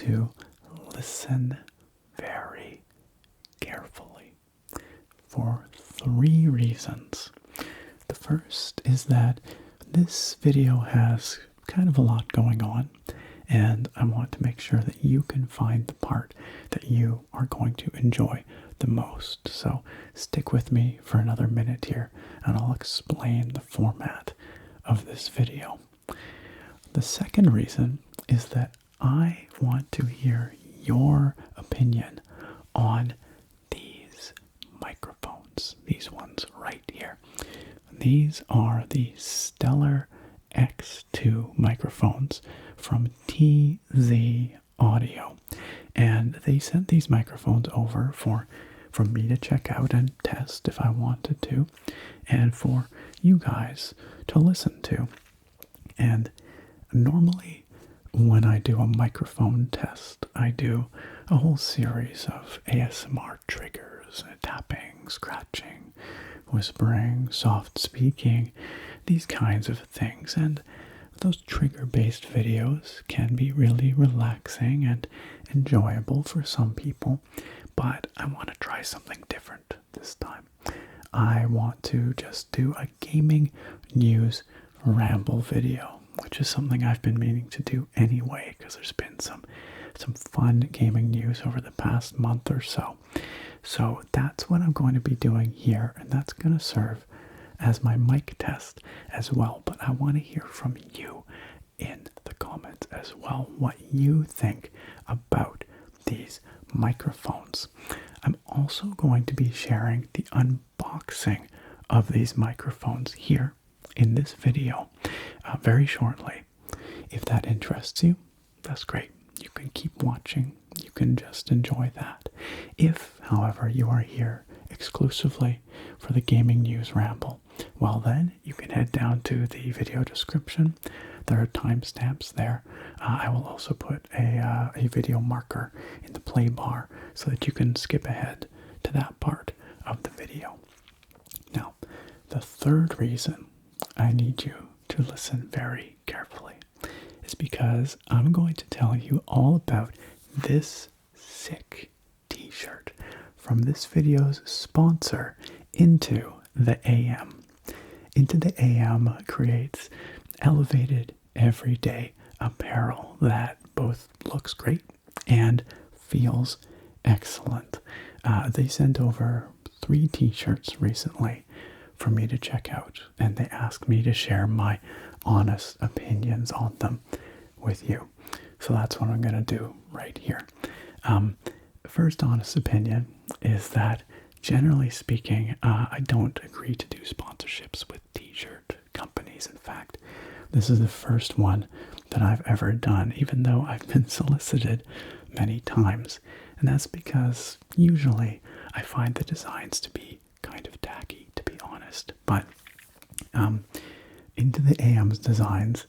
to listen very carefully for 3 reasons. The first is that this video has kind of a lot going on, and I want to make sure that you can find the part that you are going to enjoy the most. So stick with me for another minute here, and I'll explain the format of this video. The second reason is that I want to hear your opinion on these microphones, these ones right here. These are the Stellar X2 microphones from TZ Audio, and they sent these microphones over for me to check out and test if I wanted to, and for you guys to listen to. And normally when I do a microphone test, I do a whole series of ASMR triggers, tapping, scratching, whispering, soft speaking, these kinds of things. And those trigger-based videos can be really relaxing and enjoyable for some people, but I want to try something different this time. I want to just do a gaming news ramble video, which is something I've been meaning to do anyway, because there's been some fun gaming news over the past month or so. So that's what I'm going to be doing here, and that's going to serve as my mic test as well. But I want to hear from you in the comments as well, what you think about these microphones. I'm also going to be sharing the unboxing of these microphones here in this video very shortly. If that interests you, that's great. You can keep watching. You can just enjoy that. If, however, you are here exclusively for the gaming news ramble, well then you can head down to the video description. There are timestamps there. I will also put a video marker in the play bar so that you can skip ahead to that part of the video. Now, the third reason I need you to listen very carefully is because I'm going to tell you all about this sick t-shirt from this video's sponsor, Into the AM. Into the AM creates elevated, everyday apparel that both looks great and feels excellent. They sent over 3 t-shirts recently for me to check out, and they asked me to share my honest opinions on them with you. So that's what I'm going to do right here. First honest opinion is that, generally speaking, I don't agree to do sponsorships with t-shirt companies. In fact, this is the first one that I've ever done, even though I've been solicited many times. And that's because usually I find the designs to be kind of tacky, to be honest. But Into the AM's designs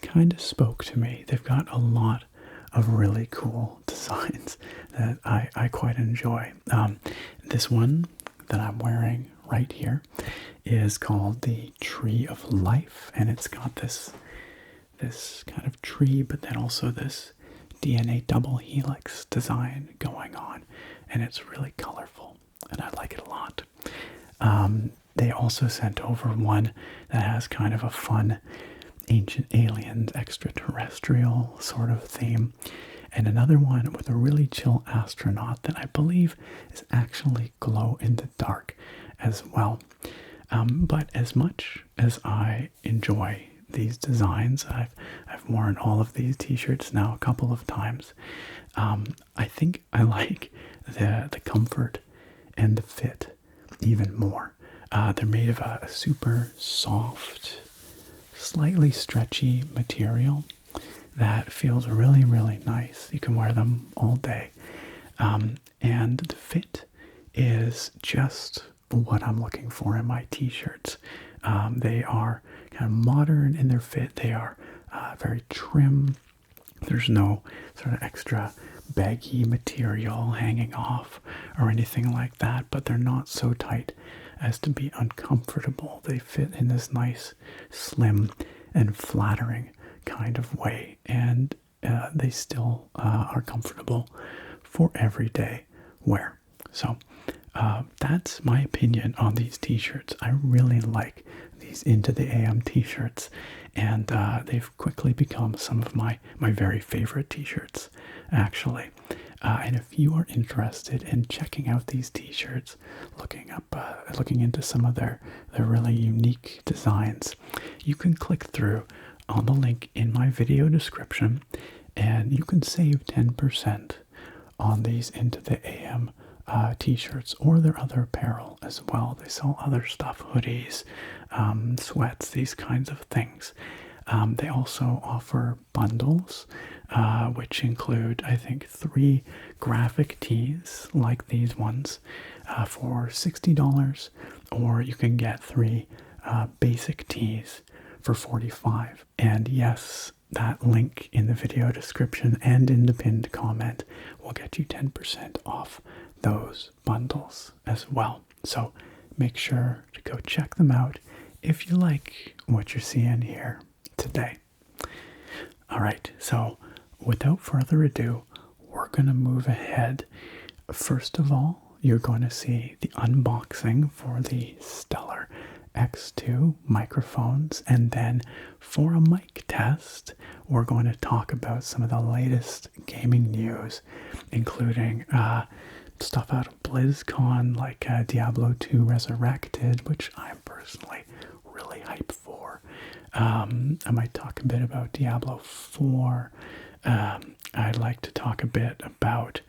kind of spoke to me. They've got a lot of really cool designs that I quite enjoy. This one that I'm wearing right here is called the Tree of Life, and it's got this kind of tree, but then also this DNA double helix design going on, and it's really colorful, and I like it a lot. They also sent over one that has kind of a fun ancient aliens, extraterrestrial sort of theme, and another one with a really chill astronaut that I believe is actually glow in the dark as well. But as much as I enjoy these designs, I've worn all of these t-shirts now a couple of times. I think I like the comfort and the fit even more. They're made of a super soft, slightly stretchy material that feels really, really nice. You can wear them all day. And the fit is just what I'm looking for in my t-shirts. They are kind of modern in their fit. They are very trim. There's no sort of extra baggy material hanging off or anything like that, but they're not so tight as to be uncomfortable. They fit in this nice, slim, and flattering kind of way. And they still are comfortable for everyday wear. So that's my opinion on these t-shirts. I really like these Into the AM t-shirts, and they've quickly become some of my very favorite t-shirts, actually. And if you are interested in checking out these t-shirts, looking into some of their really unique designs, you can click through on the link in my video description, and you can save 10% on these Into the AM t-shirts or their other apparel as well. They sell other stuff, hoodies, sweats, these kinds of things. They also offer bundles, which include, I think, 3 graphic tees like these ones for $60, or you can get 3 basic tees for $45. And yes, that link in the video description and in the pinned comment will get you 10% off those bundles as well. So make sure to go check them out if you like what you're seeing here today. All right, so without further ado, we're going to move ahead. First of all, you're going to see the unboxing for the Stellar X2 microphones, and then for a mic test, we're going to talk about some of the latest gaming news, including stuff out of BlizzCon like Diablo II Resurrected, which I'm personally really hyped for. I might talk a bit about Diablo IV. I'd like to talk a bit about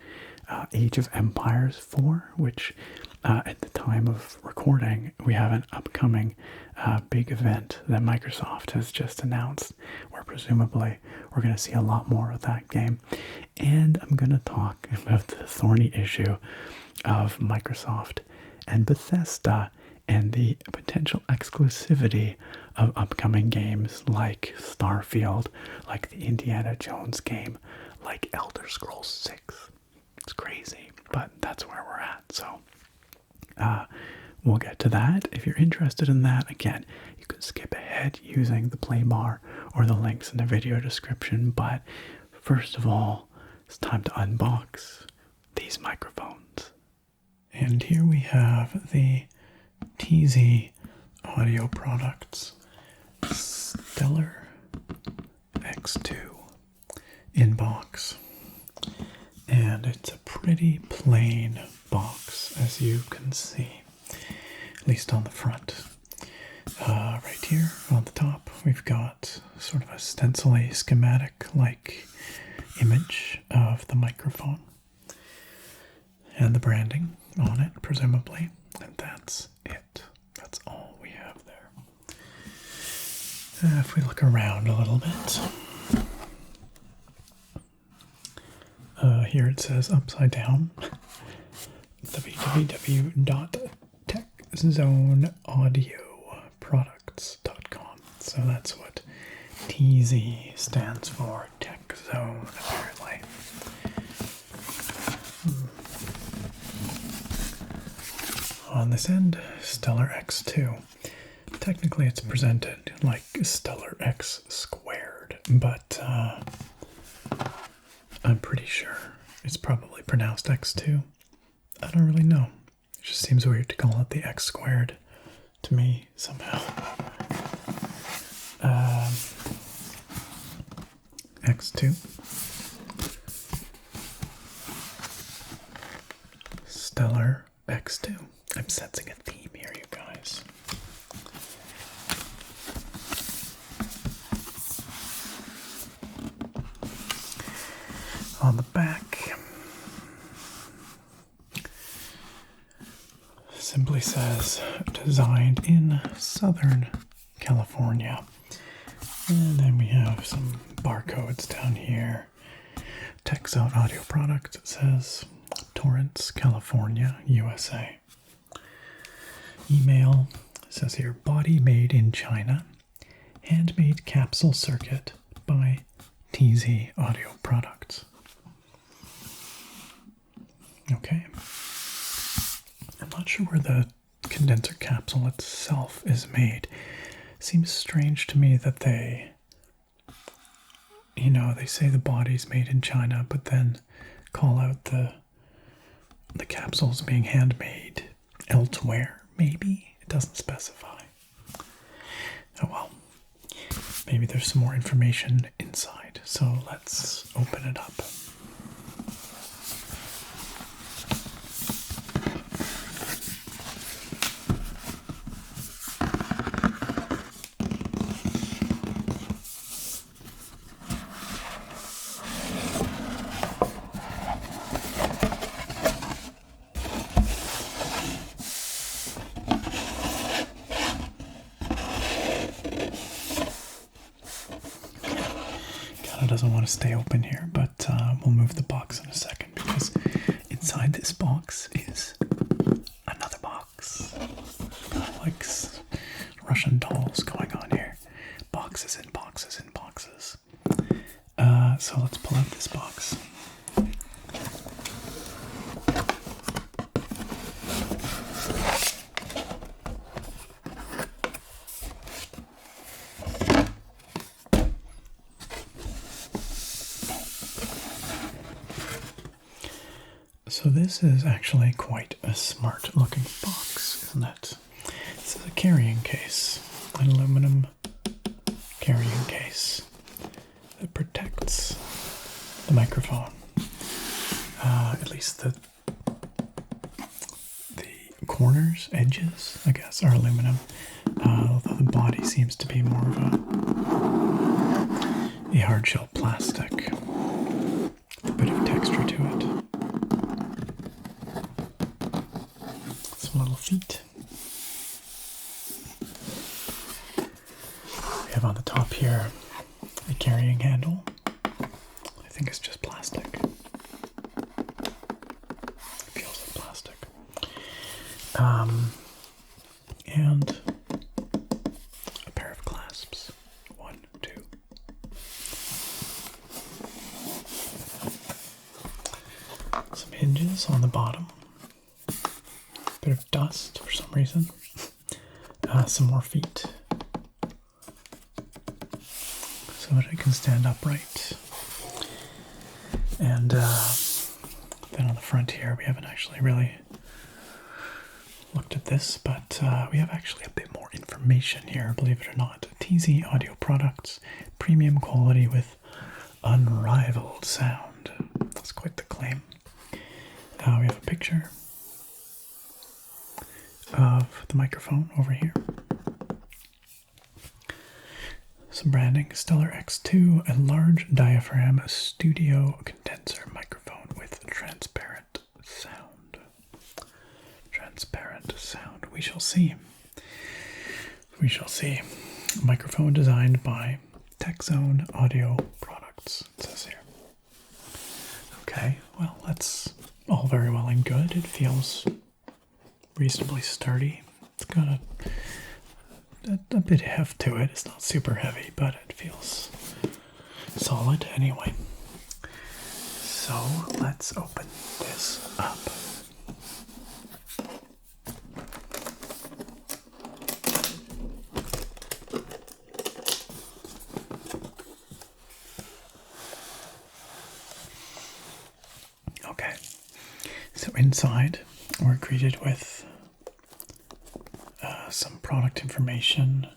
Age of Empires 4, which at the time of recording, we have an upcoming big event that Microsoft has just announced, where presumably we're going to see a lot more of that game. And I'm going to talk about the thorny issue of Microsoft and Bethesda and the potential exclusivity of upcoming games like Starfield, like the Indiana Jones game, like Elder Scrolls 6. It's crazy, but that's where we're at. So we'll get to that. If you're interested in that, again, you can skip ahead using the play bar or the links in the video description. But first of all, it's time to unbox these microphones. And here we have the TZ Audio Products Stellar X2 in box. And it's a pretty plain box, as you can see, at least on the front. Right here on the top, we've got sort of a stencil-y schematic-like image of the microphone and the branding on it, presumably, and that's it. That's all we have there. If we look around a little bit, here it says upside down, www.techzoneaudioproducts.com. So that's what TZ stands for, Tech Zone, apparently. On this end, Stellar X2. Technically it's presented like Stellar X squared, but I'm pretty sure it's probably pronounced X2. I don't really know. It just seems weird to call it the X squared to me somehow. X2. Stellar X2. I'm sensing a theme here, you guys. On the back, simply says designed in Southern California. And then we have some barcodes down here. TechZone Audio Products, it says Torrance, California, USA. Email, it says here, body made in China, handmade capsule circuit by TZ Audio Products. Okay. I'm not sure where the condenser capsule itself is made. Seems strange to me that they you know, they say the body's made in China, but then call out the capsules being handmade elsewhere. Maybe it doesn't specify. Oh well, maybe there's some more information inside. So let's open it up. Doesn't want to stay open here, but we'll move the box in a second because inside this box is another box. Like Russian dolls going on here. Boxes and boxes and boxes. So let's pull out this box. So this is actually quite a smart looking box, isn't it? This is a carrying case, an aluminum carrying case that protects the microphone. At least the corners, edges, I guess, are aluminum, although the body seems to be more of a hard shell plastic, with a bit of texture to it. Little feet. We have on the top here a carrying handle. I think it's just plastic. It feels like plastic. And a pair of clasps. 1, 2. Some hinges on the bottom. Bit of dust for some reason. Some more feet so that it can stand upright. And then on the front here, we haven't actually really looked at this, but we have actually a bit more information here, believe it or not. TZ Audio Products, premium quality with unrivaled sound. That's quite the claim. We have a picture of the microphone over here. Some branding, Stellar X2, a large diaphragm studio condenser microphone with transparent sound. Transparent sound. We shall see. We shall see. A microphone designed by TechZone Audio Products, it says here. Okay, well, that's all very well and good. It feels reasonably sturdy. It's got a bit of heft to it. It's not super heavy, but it feels solid anyway. So let's open this up. Okay, so inside we're greeted with some product information,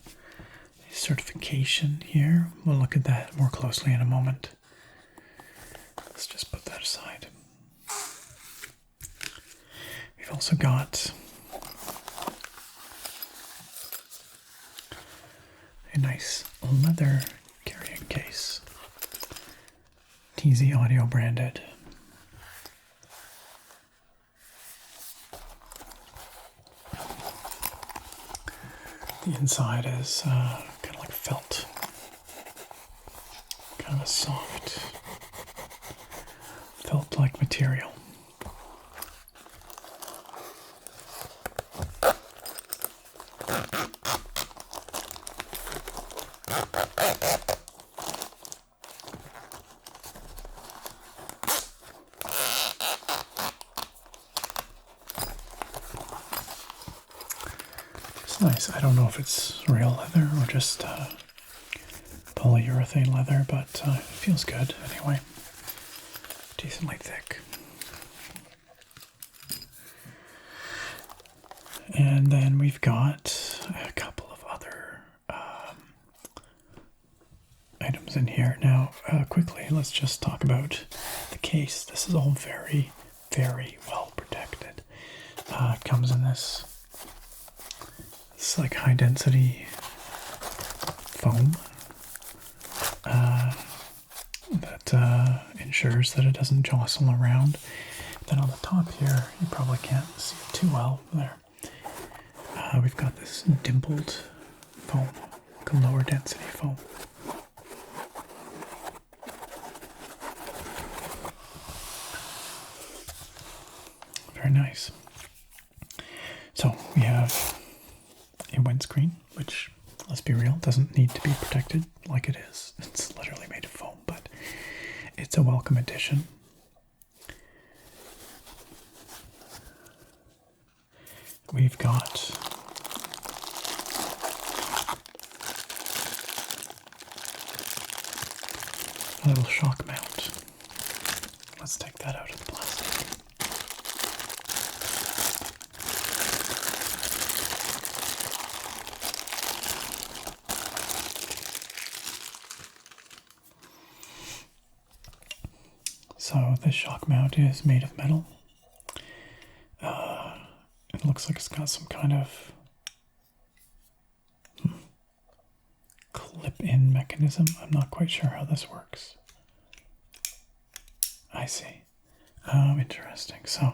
certification here. We'll look at that more closely in a moment. Let's just put that aside. We've also got a nice leather carrying case, TZ Audio branded. The inside is kind of like felt, kind of a soft, felt-like material. Nice. I don't know if it's real leather or just polyurethane leather, but it feels good anyway. Decently thick. And then we've got a couple of other items in here. Now, quickly, let's just talk about the case. This is all very, very well protected. It comes in this like high density foam that ensures that it doesn't jostle around. Then on the top here, you probably can't see it too well there. We've got this dimpled foam, like a lower density foam. Very nice. So we have a windscreen, which, let's be real, doesn't need to be protected like it is. It's literally made of foam, but it's a welcome addition. We've got a little shock mount. Let's take that out of the plastic. So this shock mount is made of metal. It looks like it's got some kind of clip-in mechanism. I'm not quite sure how this works. I see. Interesting. So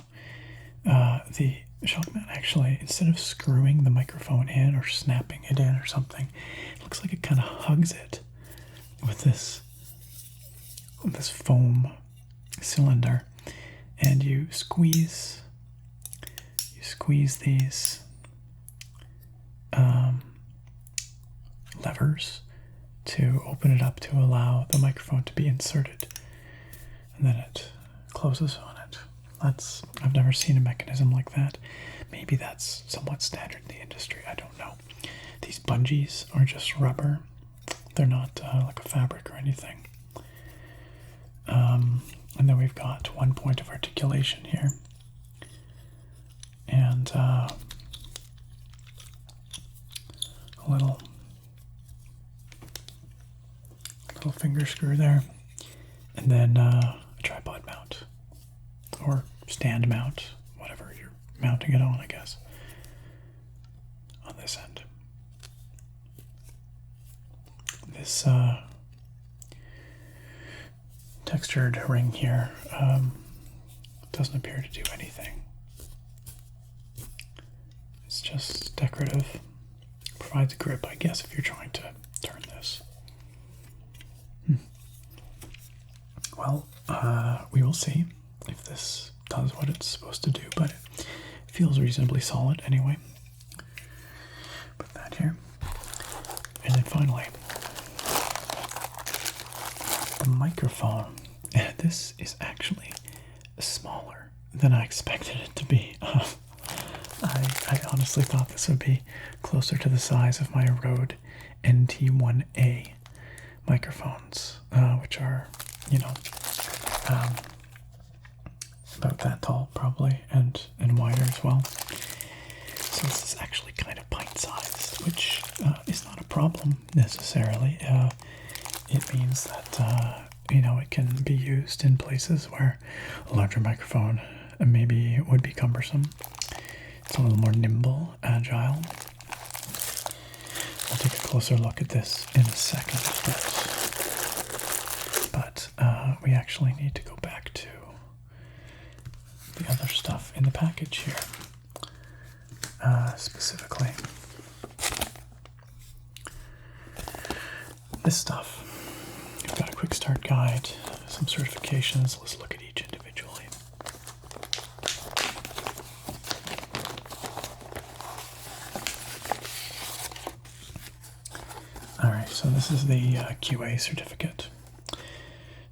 the shock mount actually, instead of screwing the microphone in or snapping it in or something, it looks like it kind of hugs it with this foam cylinder, and you squeeze these levers to open it up to allow the microphone to be inserted, and then it closes on it. I've never seen a mechanism like that. Maybe that's somewhat standard in the industry, I don't know. These bungees are just rubber. They're not like a fabric or anything. And then we've got one point of articulation here. And a little finger screw there. And then a tripod mount. Or stand mount, whatever you're mounting it on, I guess. On this end. This textured ring here doesn't appear to do anything. It's just decorative. Provides grip, I guess, if you're trying to turn this. Well, we will see if this does what it's supposed to do, but it feels reasonably solid anyway. Put that here. And then finally, the microphone. This is actually smaller than I expected it to be. I honestly thought this would be closer to the size of my Rode NT1A microphones, which are, about that tall probably, and wider as well. So this is actually kind of pint-sized, which is not a problem necessarily. It means that it can be used in places where a larger microphone maybe would be cumbersome. It's a little more nimble, agile. I'll take a closer look at this in a second, but we actually need to go back to the other stuff in the package here. Specifically, this stuff. We've got a quick start guide, some certifications. Let's look at each individually. Alright, so this is the QA certificate. It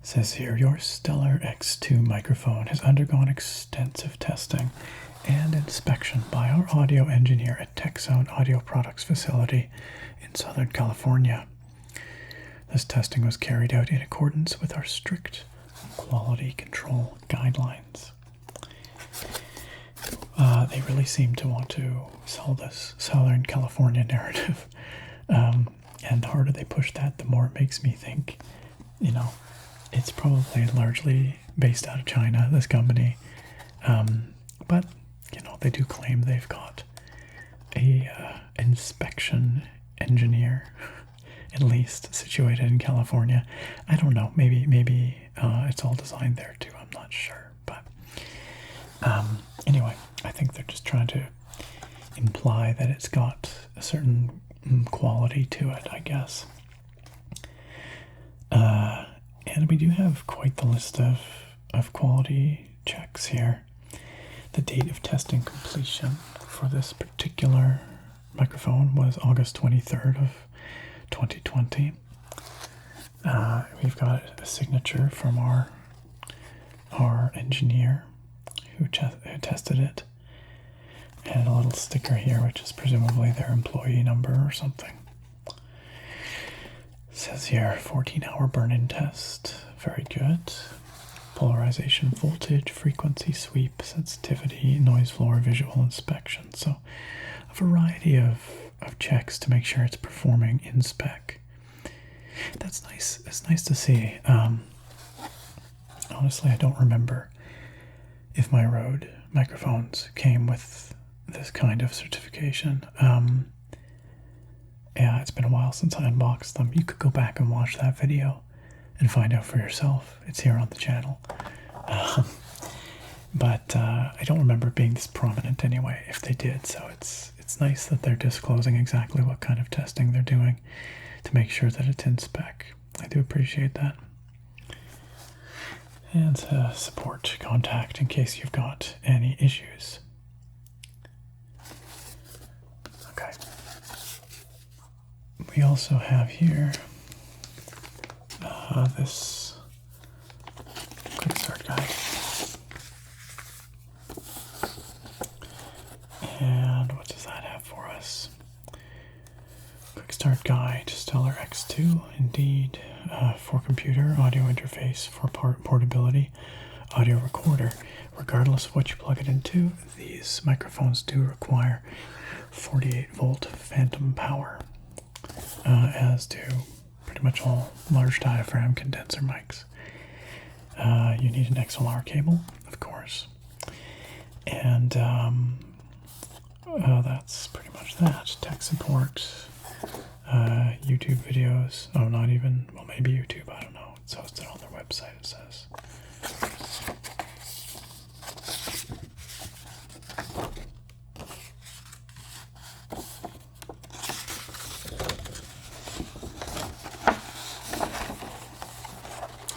says here, your Stellar X2 microphone has undergone extensive testing and inspection by our audio engineer at TechZone Audio Products facility in Southern California. This testing was carried out in accordance with our strict quality control guidelines. They really seem to want to sell this Southern California narrative. And the harder they push that, the more it makes me think, you know, it's probably largely based out of China, this company. But, you know, they do claim they've got a inspection engineer, at least, situated in California. I don't know. Maybe it's all designed there too. I'm not sure. But anyway, I think they're just trying to imply that it's got a certain quality to it, I guess. And we do have quite the list of quality checks here. The date of testing completion for this particular microphone was August 23rd of 2020. We've got a signature from our engineer who tested it, and a little sticker here, which is presumably their employee number or something. It says here, 14-hour burn-in test. Very good. Polarization, voltage, frequency sweep, sensitivity, noise floor, visual inspection. So a variety of checks to make sure it's performing in spec. That's nice. It's nice to see. Honestly, I don't remember if my Rode microphones came with this kind of certification. Yeah, it's been a while since I unboxed them. You could go back and watch that video and find out for yourself. It's here on the channel. But I don't remember it being this prominent anyway, if they did. So it's nice that they're disclosing exactly what kind of testing they're doing to make sure that it's in spec. I do appreciate that. And support contact in case you've got any issues. Okay. We also have here this quick start guide. And what does that have for us? Quick start guide, Stellar X2, indeed, for computer, audio interface for portability, audio recorder. Regardless of what you plug it into, these microphones do require 48-volt phantom power, as do pretty much all large diaphragm condenser mics. You need an XLR cable, of course, and that's pretty much that. Tech support, YouTube videos. Oh, not even, well, maybe YouTube, I don't know. It's hosted on their website, it says.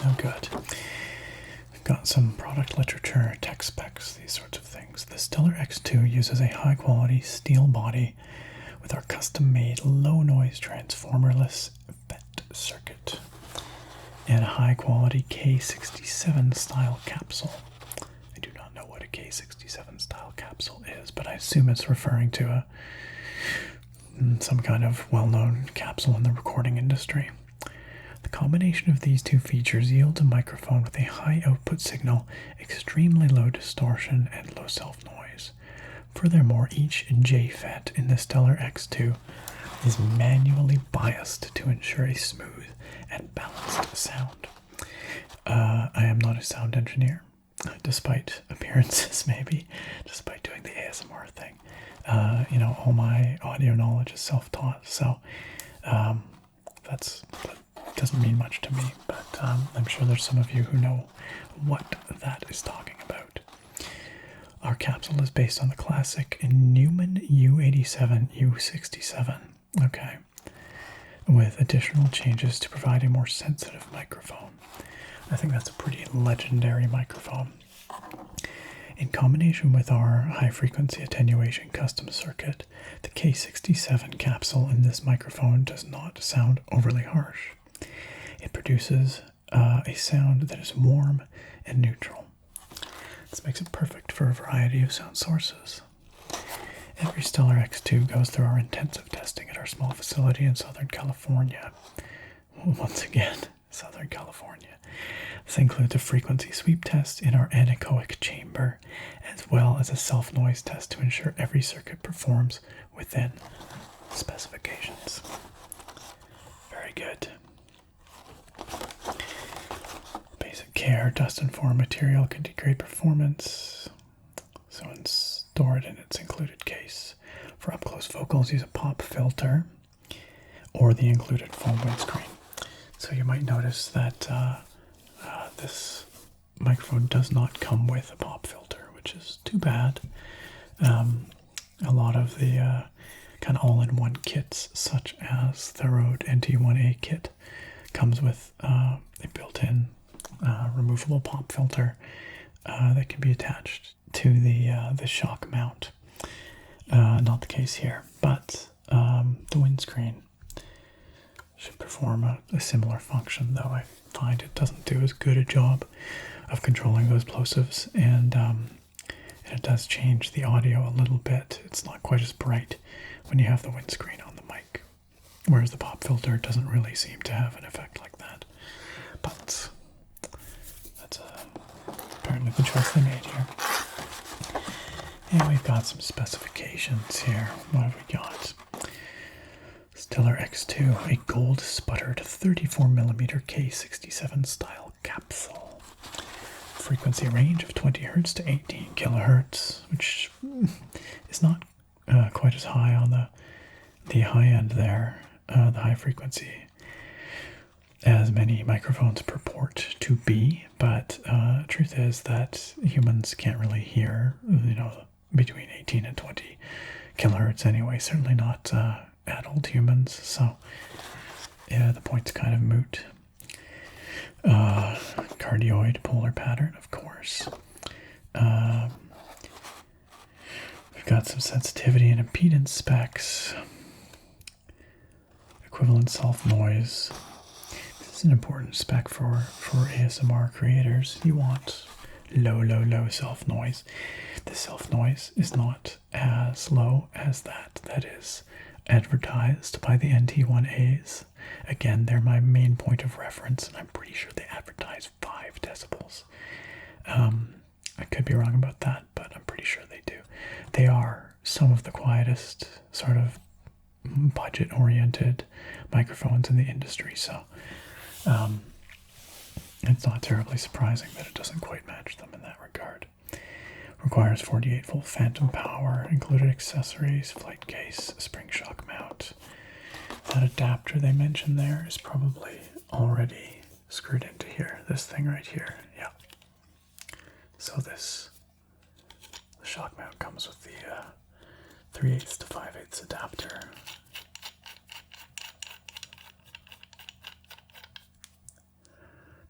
Oh, good. We've got some product literature, tech specs, these sorts of things. The Stellar X2 uses a high-quality steel body with our custom-made low-noise transformerless FET circuit and a high-quality K67 style capsule. I do not know what a K67 style capsule is, but I assume it's referring to some kind of well-known capsule in the recording industry. The combination of these two features yields a microphone with a high output signal, extremely low distortion, and low self-noise. Furthermore, each JFET in the Stellar X2 is manually biased to ensure a smooth and balanced sound. I am not a sound engineer, despite appearances maybe, despite doing the ASMR thing. All my audio knowledge is self-taught, so that doesn't mean much to me, but I'm sure there's some of you who know what that is talking about. Our capsule is based on the classic Neumann U87 U67, okay, with additional changes to provide a more sensitive microphone. I think that's a pretty legendary microphone. In combination with our high-frequency attenuation custom circuit, the K67 capsule in this microphone does not sound overly harsh. It produces a sound that is warm and neutral. This makes it perfect for a variety of sound sources. Every Stellar X2 goes through our intensive testing at our small facility in Southern California. once again, Southern California. This includes a frequency sweep test in our anechoic chamber, as well as a self-noise test to ensure every circuit performs within specifications. Very good. Basic care, dust and foreign material can degrade performance, so store it in its included case. For up-close vocals, use a pop filter or the included foam windscreen. So you might notice that this microphone does not come with a pop filter, which is too bad. A lot of the kind of all-in-one kits, such as the Rode NT1A kit, comes with a built-in removable pop filter that can be attached to the shock mount. Not the case here, but the windscreen should perform a similar function, though I find it doesn't do as good a job of controlling those plosives, and it does change the audio a little bit. It's not quite as bright when you have the windscreen on the mic, whereas the pop filter doesn't really seem to have an effect like that. But that's apparently the choice they made here. And we've got some specifications here. What have we got? Stellar X2, a gold sputtered 34mm K67 style capsule. Frequency range of 20 Hz to 18 kHz, which is not quite as high on the high end there, the high frequency, as many microphones purport to be. But truth is that humans can't really hear, between 18 and 20 kilohertz anyway, certainly not adult humans, so yeah, the point's kind of moot. Cardioid polar pattern, of course. We've got some sensitivity and impedance specs. Equivalent self-noise. This is an important spec for ASMR creators. You want low self-noise. The self-noise is not as low as that is advertised by the NT1As. Again, they're my main point of reference, and I'm pretty sure they advertise 5 decibels. I could be wrong about that, but I'm pretty sure they do. They are some of the quietest sort of budget-oriented microphones in the industry, so it's not terribly surprising that it doesn't quite match them in that regard. Requires 48-volt phantom power, included accessories, flight case, spring shock mount. That adapter they mentioned there is probably already screwed into here. This thing right here, yeah. So the shock mount comes with the 3/8 to 5/8 adapter.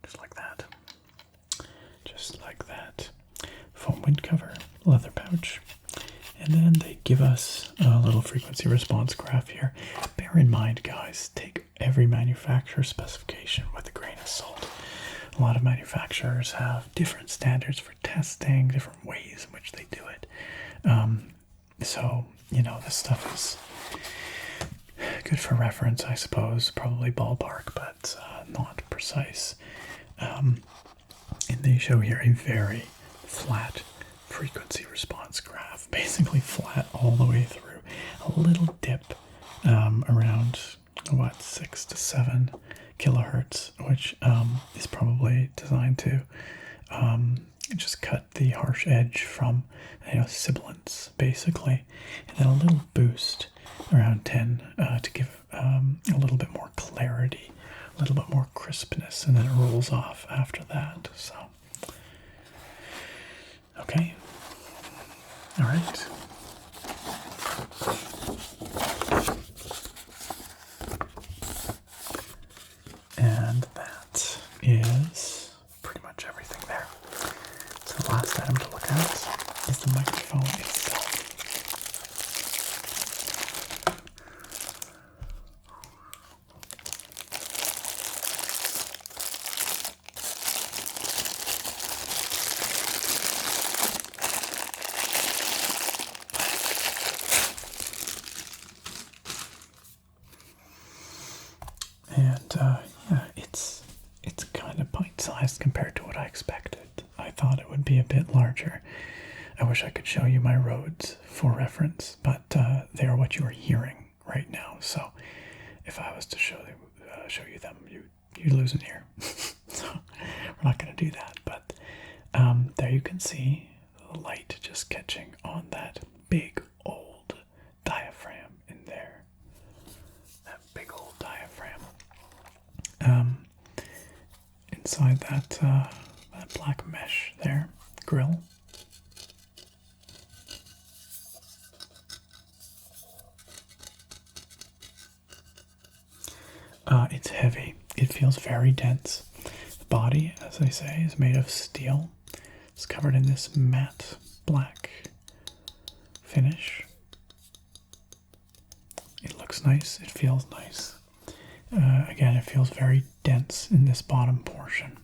Just like that. Just like that. Foam wind cover, leather pouch, and then they give us a little frequency response graph here. Bear in mind, guys, take every manufacturer specification with a grain of salt. A lot of manufacturers have different standards for testing, different ways in which they do it. So, this stuff is good for reference, I suppose, probably ballpark, but not precise. And they show here a very flat frequency response graph, basically flat all the way through. A little dip around 6 to 7 kilohertz, which is probably designed to just cut the harsh edge from sibilance, basically, and then a little boost around 10 to give a little bit more clarity, a little bit more crispness, and then it rolls off after that. So okay. All right. And that is pretty much everything there. So the last item to look at is the microphone itself. And thought it would be a bit larger. I wish I could show you my Rhodes for reference, but they are what you are hearing right now. So if I was to show you them, you'd lose an ear. So we're not going to do that. But there you can see the light just catching on that big old diaphragm in there. That big old diaphragm. Inside that black mesh there, grill. It's heavy. It feels very dense. The body, as I say, is made of steel. It's covered in this matte black finish. It looks nice. It feels nice. Again, it feels very dense in this bottom portion.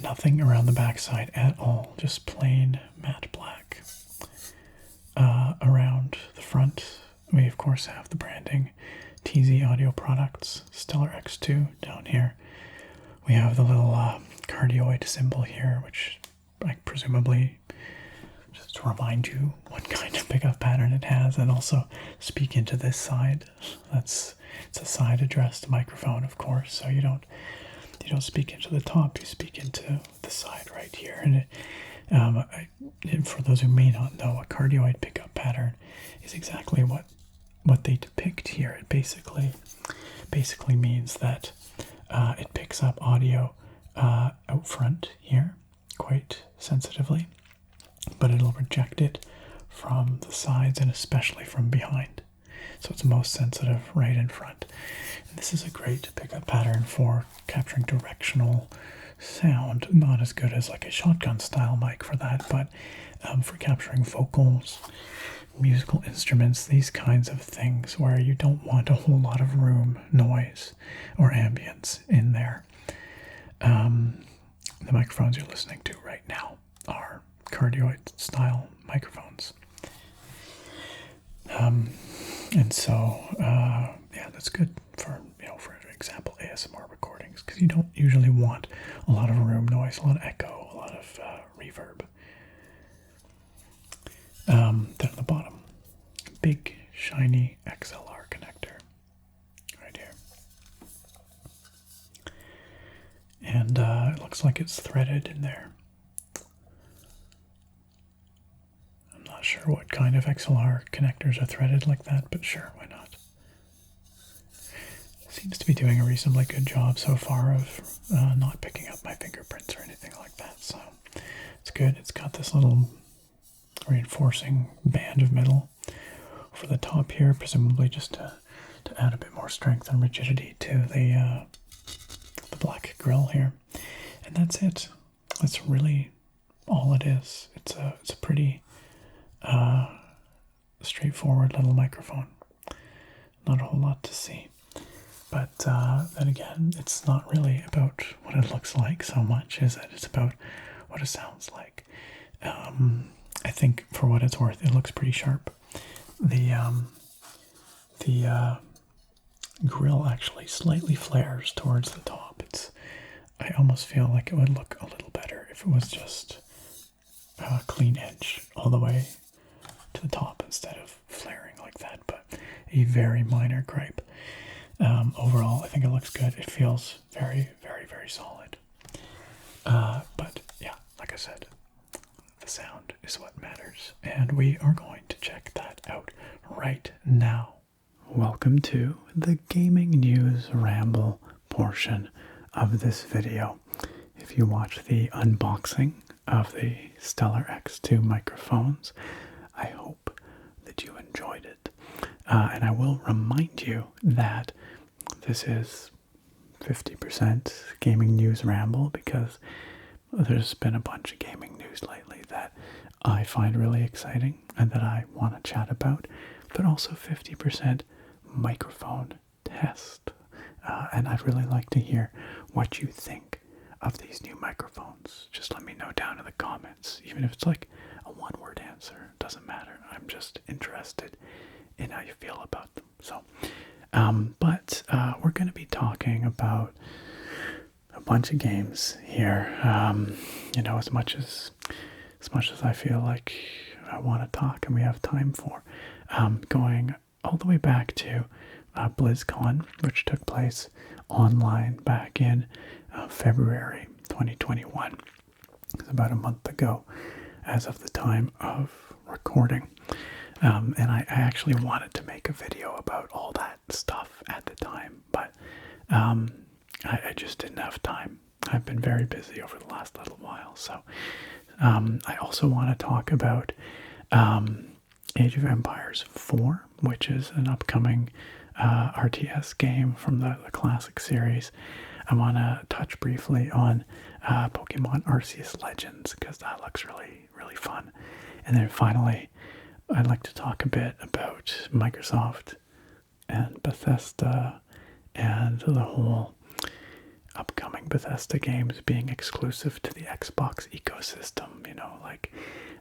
Nothing around the backside at all. Just plain matte black. Around the front, we of course have the branding. TZ Audio Products, Stellar X2 down here. We have the little cardioid symbol here, which I presumably just to remind you what kind of pickup pattern it has, and also speak into this side. It's a side addressed microphone, of course, so you don't speak into the top, you speak into the side right here. And for those who may not know, a cardioid pickup pattern is exactly what they depict here. It basically means that it picks up audio out front here quite sensitively, but it'll reject it from the sides and especially from behind. So it's most sensitive right in front. And this is a great pickup pattern for capturing directional sound. Not as good as like a shotgun style mic for that, but for capturing vocals, musical instruments, these kinds of things where you don't want a whole lot of room noise or ambience in there. The microphones you're listening to right now are cardioid style microphones. And so, yeah, that's good for example, ASMR recordings, because you don't usually want a lot of room noise, a lot of echo, a lot of reverb. Then at the bottom, big shiny XLR connector right here. And it looks like it's threaded in there. I'm not sure what kind of XLR connectors are threaded like that, but sure, why not? Seems to be doing a reasonably good job so far of not picking up my fingerprints or anything like that, so it's good. It's got this little reinforcing band of metal over the top here, presumably just to add a bit more strength and rigidity to the black grill here. And that's it. That's really all it is. It's a pretty straightforward little microphone. Not a whole lot to see. But then again, it's not really about what it looks like so much, is it? It's about what it sounds like. I think for what it's worth, it looks pretty sharp. The grill actually slightly flares towards the top. I almost feel like it would look a little better if it was just a clean edge all the way to the top instead of flaring like that, but a very minor gripe. Overall, I think it looks good. It feels very, very, very solid. But yeah, like I said, the sound is what matters, and we are going to check that out right now. Welcome to the gaming news ramble portion of this video. If you watch the unboxing of the Stellar X2 microphones, I hope that you enjoyed it. And I will remind you that this is 50% gaming news ramble, because there's been a bunch of gaming news lately that I find really exciting and that I want to chat about, but also 50% microphone test. And I'd really like to hear what you think of these new microphones. Just let me know down in the comments, even if it's like a one-word answer, doesn't matter. I'm just interested in how you feel about them. So, but we're going to be talking about a bunch of games here. You know, as much as I feel like I want to talk and we have time for, going all the way back to BlizzCon, which took place online back in February 2021. It's about a month ago as of the time of recording. And I actually wanted to make a video about all that stuff at the time, but I just didn't have time. I've been very busy over the last little while. So I also want to talk about Age of Empires 4, which is an upcoming RTS game from the classic series. I want to touch briefly on Pokemon Arceus Legends, because that looks really, really fun. And then finally, I'd like to talk a bit about Microsoft and Bethesda and the whole upcoming Bethesda games being exclusive to the Xbox ecosystem, you know, like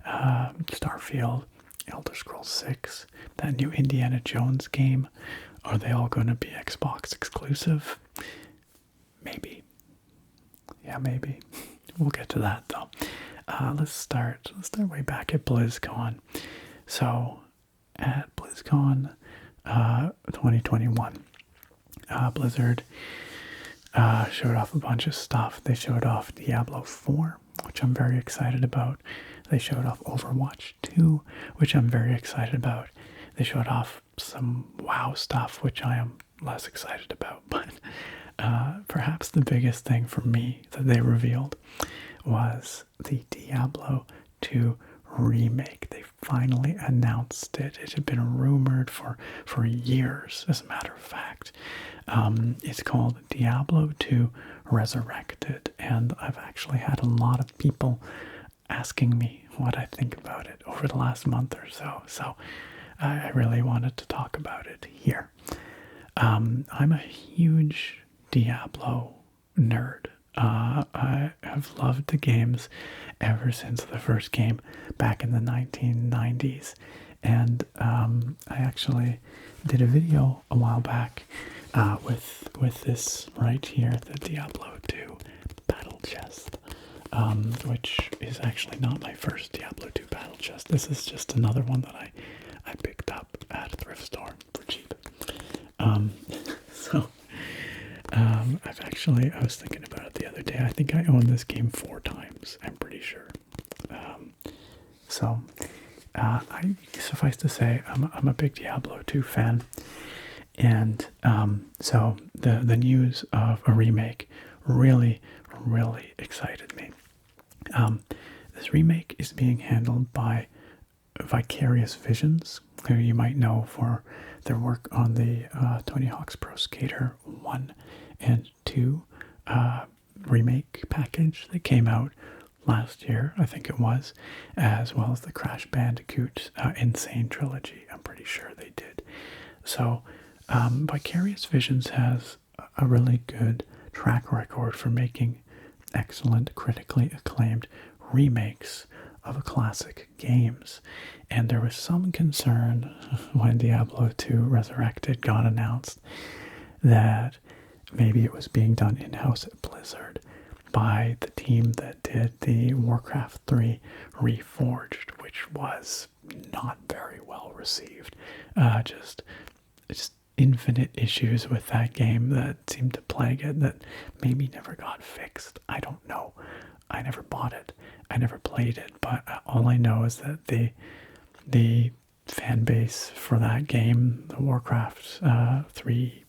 Starfield, Elder Scrolls 6, that new Indiana Jones game. Are they all going to be Xbox exclusive? Maybe. Yeah, maybe. We'll get to that though. Let's start way back at BlizzCon. So at BlizzCon 2021, Blizzard showed off a bunch of stuff. They showed off Diablo IV, which I'm very excited about. They showed off Overwatch 2, which I'm very excited about. They showed off some WoW stuff, which I am less excited about. But perhaps the biggest thing for me that they revealed was the Diablo II remake. They finally announced it. It had been rumored for years, as a matter of fact. It's called Diablo II Resurrected, and I've actually had a lot of people asking me what I think about it over the last month or so. So I really wanted to talk about it here. I'm a huge Diablo nerd. I have loved the games ever since the first game back in the 1990s. And I actually did a video a while back with this right here, the Diablo II battle chest, which is actually not my first Diablo II battle chest. This is just another one that I picked up at a thrift store for cheap. I was thinking about it the other day. I think I owned this game 4 times, I'm pretty sure. Suffice to say, I'm a big Diablo 2 fan. And so the news of a remake really, really excited me. This remake is being handled by Vicarious Visions, who you might know for their work on the Tony Hawk's Pro Skater 1 and 2 remake package that came out last year, I think it was, as well as the Crash Bandicoot Insane Trilogy. I'm pretty sure they did. So Vicarious Visions has a really good track record for making excellent, critically acclaimed remakes of classic games. And there was some concern when Diablo II Resurrected got announced that maybe it was being done in-house at Blizzard by the team that did the Warcraft 3 Reforged, which was not very well received. Just infinite issues with that game that seemed to plague it that maybe never got fixed. I don't know. I never bought it. I never played it, but all I know is that the fan base for that game, the Warcraft 3,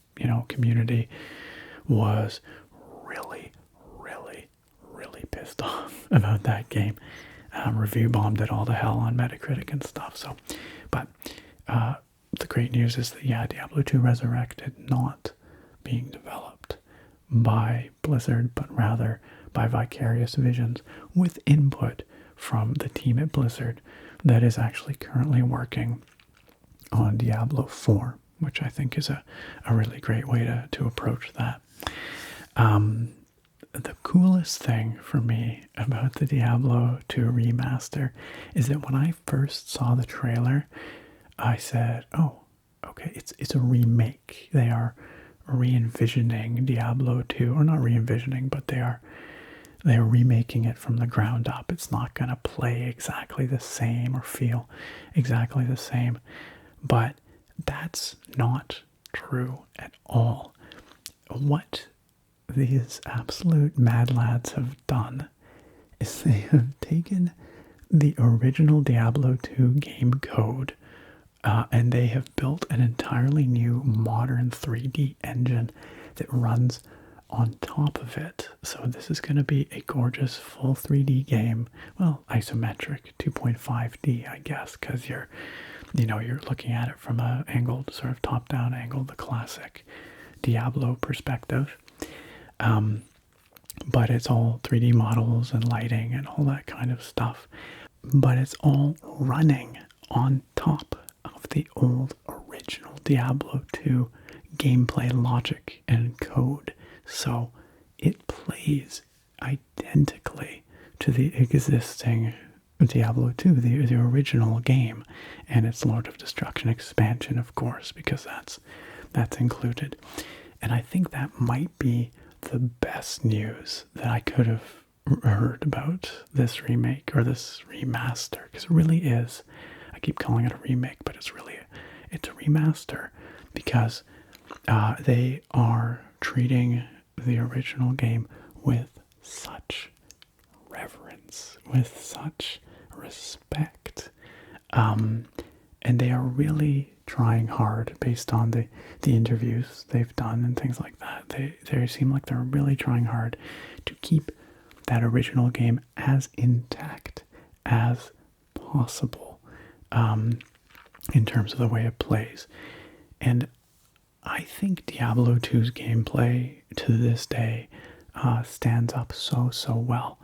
community, was really, really, really pissed off about that game. Review bombed it all to hell on Metacritic and stuff. So, but the great news is that Diablo II Resurrected not being developed by Blizzard, but rather by Vicarious Visions, with input from the team at Blizzard that is actually currently working on Diablo IV, which I think is a really great way to approach that. The coolest thing for me about the Diablo II remaster is that when I first saw the trailer, I said, oh, okay, it's a remake. They are re-envisioning Diablo 2, or not re-envisioning, but they're remaking it from the ground up. It's not going to play exactly the same or feel exactly the same. But that's not true at all. What these absolute mad lads have done is they have taken the original Diablo 2 game code and they have built an entirely new modern 3D engine that runs on top of it. So this is going to be a gorgeous full 3D game. Well, isometric 2.5D, I guess, because you're looking at it from a angled, sort of top-down angle, the classic Diablo perspective. But it's all 3D models and lighting and all that kind of stuff. But it's all running on top of the old original Diablo 2 gameplay logic and code. So it plays identically to the existing Diablo 2, the original game, and its Lord of Destruction expansion, of course, because that's included. And I think that might be the best news that I could have heard about this remake or this remaster, because it really is. I keep calling it a remake, but it's a remaster, because they are treating the original game with such reverence, with such respect, and they are really trying hard based on the interviews they've done and things like that. They seem like they're really trying hard to keep that original game as intact as possible in terms of the way it plays. And I think Diablo 2's gameplay to this day stands up so well.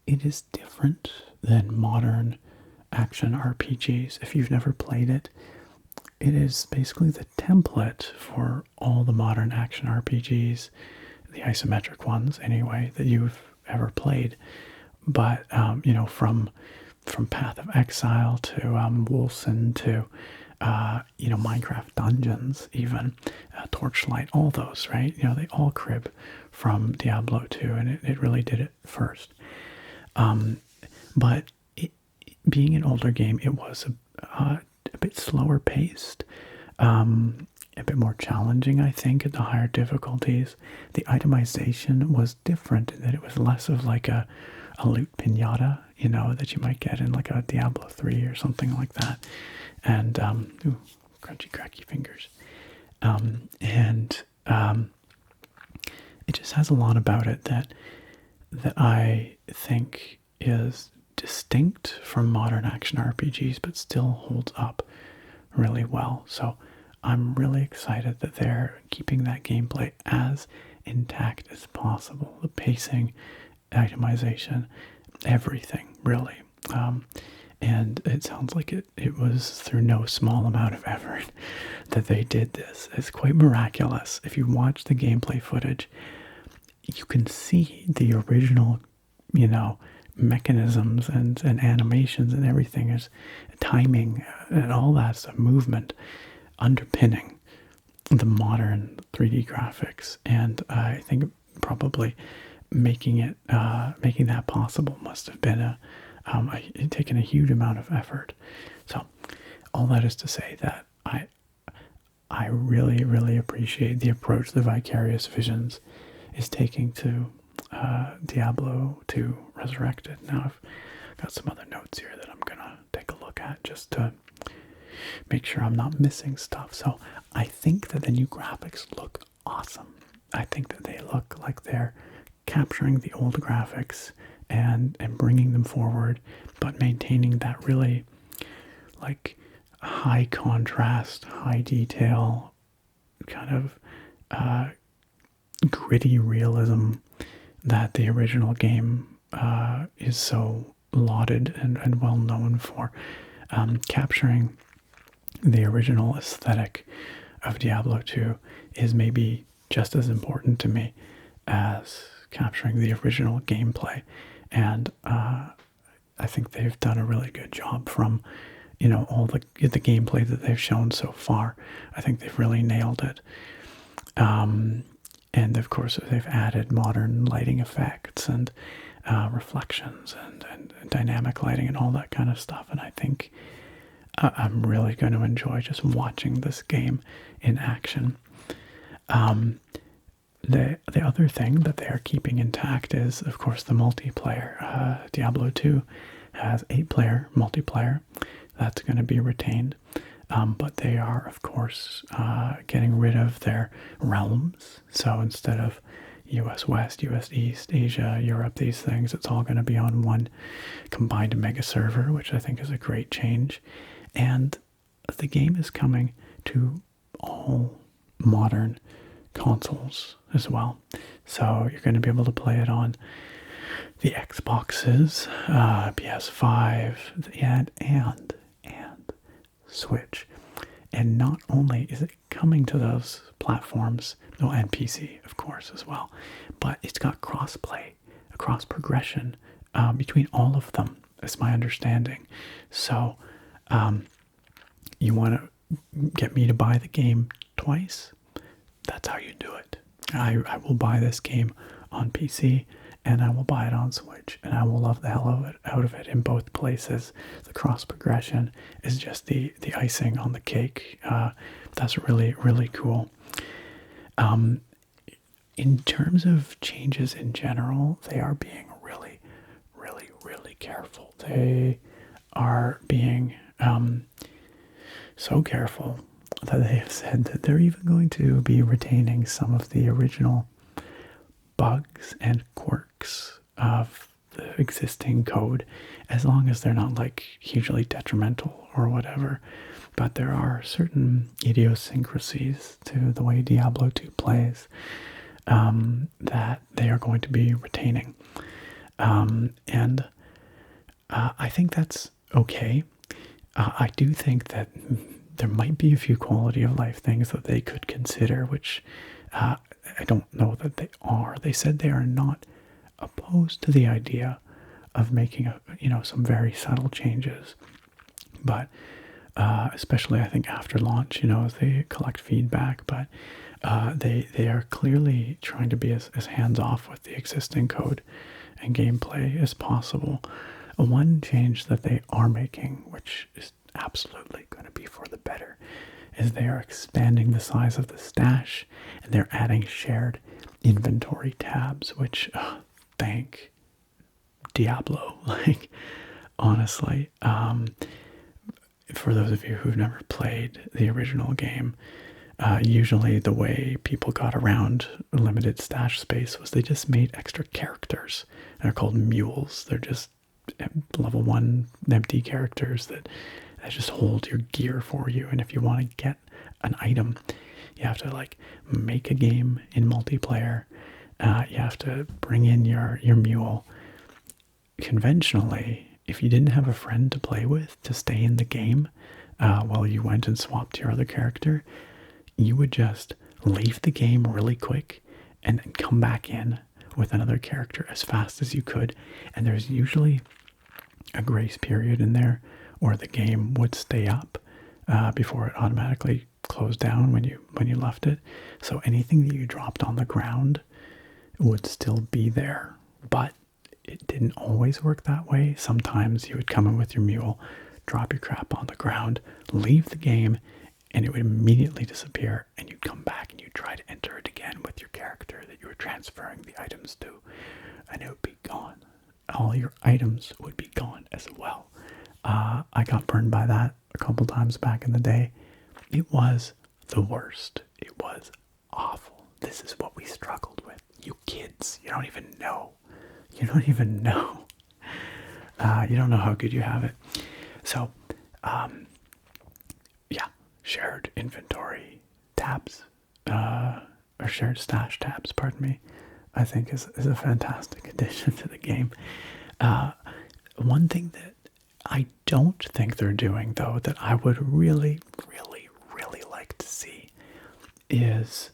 It is different than modern action RPGs. If you've never played it, it is basically the template for all the modern action RPGs, the isometric ones anyway, that you've ever played. But from Path of Exile to Wolcen to Minecraft Dungeons, even Torchlight, all those, right? They all crib from Diablo 2, and it really did it first. But being an older game, it was a bit slower paced, a bit more challenging, I think, at the higher difficulties. The itemization was different in that it was less of like a loot pinata, that you might get in like a Diablo 3 or something like that. And, crunchy, cracky fingers. It just has a lot about it that I think is distinct from modern action RPGs, but still holds up really well. So I'm really excited that they're keeping that gameplay as intact as possible. The pacing, itemization, everything, really. And it sounds like it was through no small amount of effort that they did this. It's quite miraculous. If you watch the gameplay footage, you can see the original, mechanisms and animations and everything, is timing and all that stuff, movement underpinning the modern 3D graphics. And I think probably making that possible must have been taken a huge amount of effort. So all that is to say that I really, really appreciate the approach the Vicarious Visions is taking to Diablo II Resurrected. Now I've got some other notes here that I'm gonna take a look at just to make sure I'm not missing stuff. So I think that the new graphics look awesome. I think that they look like they're capturing the old graphics and bringing them forward, but maintaining that really like high contrast, high detail, kind of gritty realism that the original game is so lauded and well known for. Capturing the original aesthetic of Diablo 2 is maybe just as important to me as capturing the original gameplay. And I think they've done a really good job from, all the gameplay that they've shown so far. I think they've really nailed it. And of course, they've added modern lighting effects and reflections and dynamic lighting and all that kind of stuff. And I think I'm really going to enjoy just watching this game in action. The other thing that they are keeping intact is, of course, the multiplayer. Diablo 2 has 8-player multiplayer. That's going to be retained. But they are, of course, getting rid of their realms. So instead of US West, US East, Asia, Europe, these things, it's all going to be on one combined mega server, which I think is a great change. And the game is coming to all modern consoles as well. So you're going to be able to play it on the Xboxes, PS5, and Switch. And not only is it coming to those platforms, and PC, of course, as well, but it's got cross-play, cross-progression between all of them, is my understanding. So you want to get me to buy the game twice? That's how you do it. I will buy this game on PC and I will buy it on Switch, and I will love the hell out of it in both places. The cross progression is just the icing on the cake. That's really, really cool. In terms of changes in general, they are being really, really, really careful. They are being so careful that they have said that they're even going to be retaining some of the original bugs and quirks of the existing code, as long as they're not like hugely detrimental or whatever. But there are certain idiosyncrasies to the way Diablo 2 plays that they are going to be retaining. And I think that's okay. I do think that there might be a few quality of life things that they could consider, which I don't know that they are. They said they are not opposed to the idea of making some very subtle changes, but especially I think after launch, as they collect feedback. But they are clearly trying to be as hands off with the existing code and gameplay as possible. One change that they are making, which is absolutely going to be for the better, is they are expanding the size of the stash, and they're adding shared inventory tabs, which thank Diablo. Like, honestly, for those of you who've never played the original game, usually the way people got around limited stash space was they just made extra characters. They're called mules. They're just level 1 empty characters that just hold your gear for you. And if you want to get an item, you have to make a game in multiplayer. You have to bring in your mule. Conventionally, if you didn't have a friend to play with to stay in the game while you went and swapped your other character, you would just leave the game really quick and then come back in with another character as fast as you could. And there's usually a grace period in there, or the game would stay up before it automatically closed down when you left it. So anything that you dropped on the ground would still be there. But it didn't always work that way. Sometimes you would come in with your mule, drop your crap on the ground, leave the game, and it would immediately disappear, and you'd come back and you'd try to enter it again with your character that you were transferring the items to, and it would be gone. All your items would be gone as well. I got burned by that a couple times back in the day. It was the worst. It was awful. This is what we struggled with. You kids, you don't even know. You don't even know. You don't know how good you have it. So, shared inventory tabs, or shared stash tabs, pardon me, I think is a fantastic addition to the game. One thing that I don't think they're doing, though, that I would really, really, really like to see is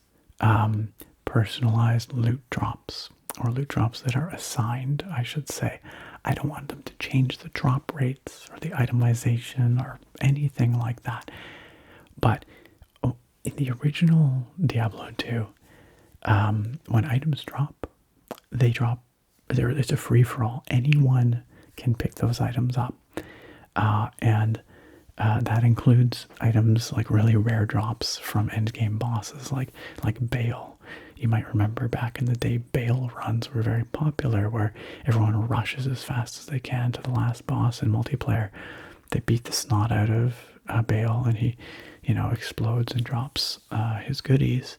personalized loot drops, or loot drops that are assigned, I should say. I don't want them to change the drop rates or the itemization or anything like that. But in the original Diablo 2, when items drop, they drop. It's a free-for-all. Anyone can pick those items up. And that includes items like really rare drops from endgame bosses like Bale. You might remember back in the day, Bale runs were very popular, where everyone rushes as fast as they can to the last boss in multiplayer. They beat the snot out of Bale, and he, explodes and drops his goodies.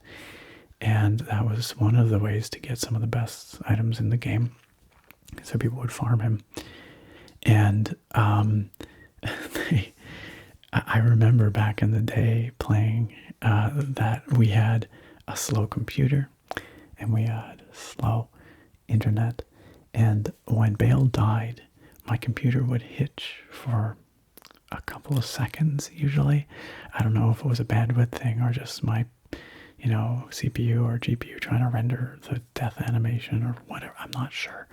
And that was one of the ways to get some of the best items in the game. So people would farm him. And I remember back in the day playing that we had a slow computer and we had slow internet. And when Bale died, my computer would hitch for a couple of seconds usually. I don't know if it was a bandwidth thing or just my, CPU or GPU trying to render the death animation or whatever. I'm not sure.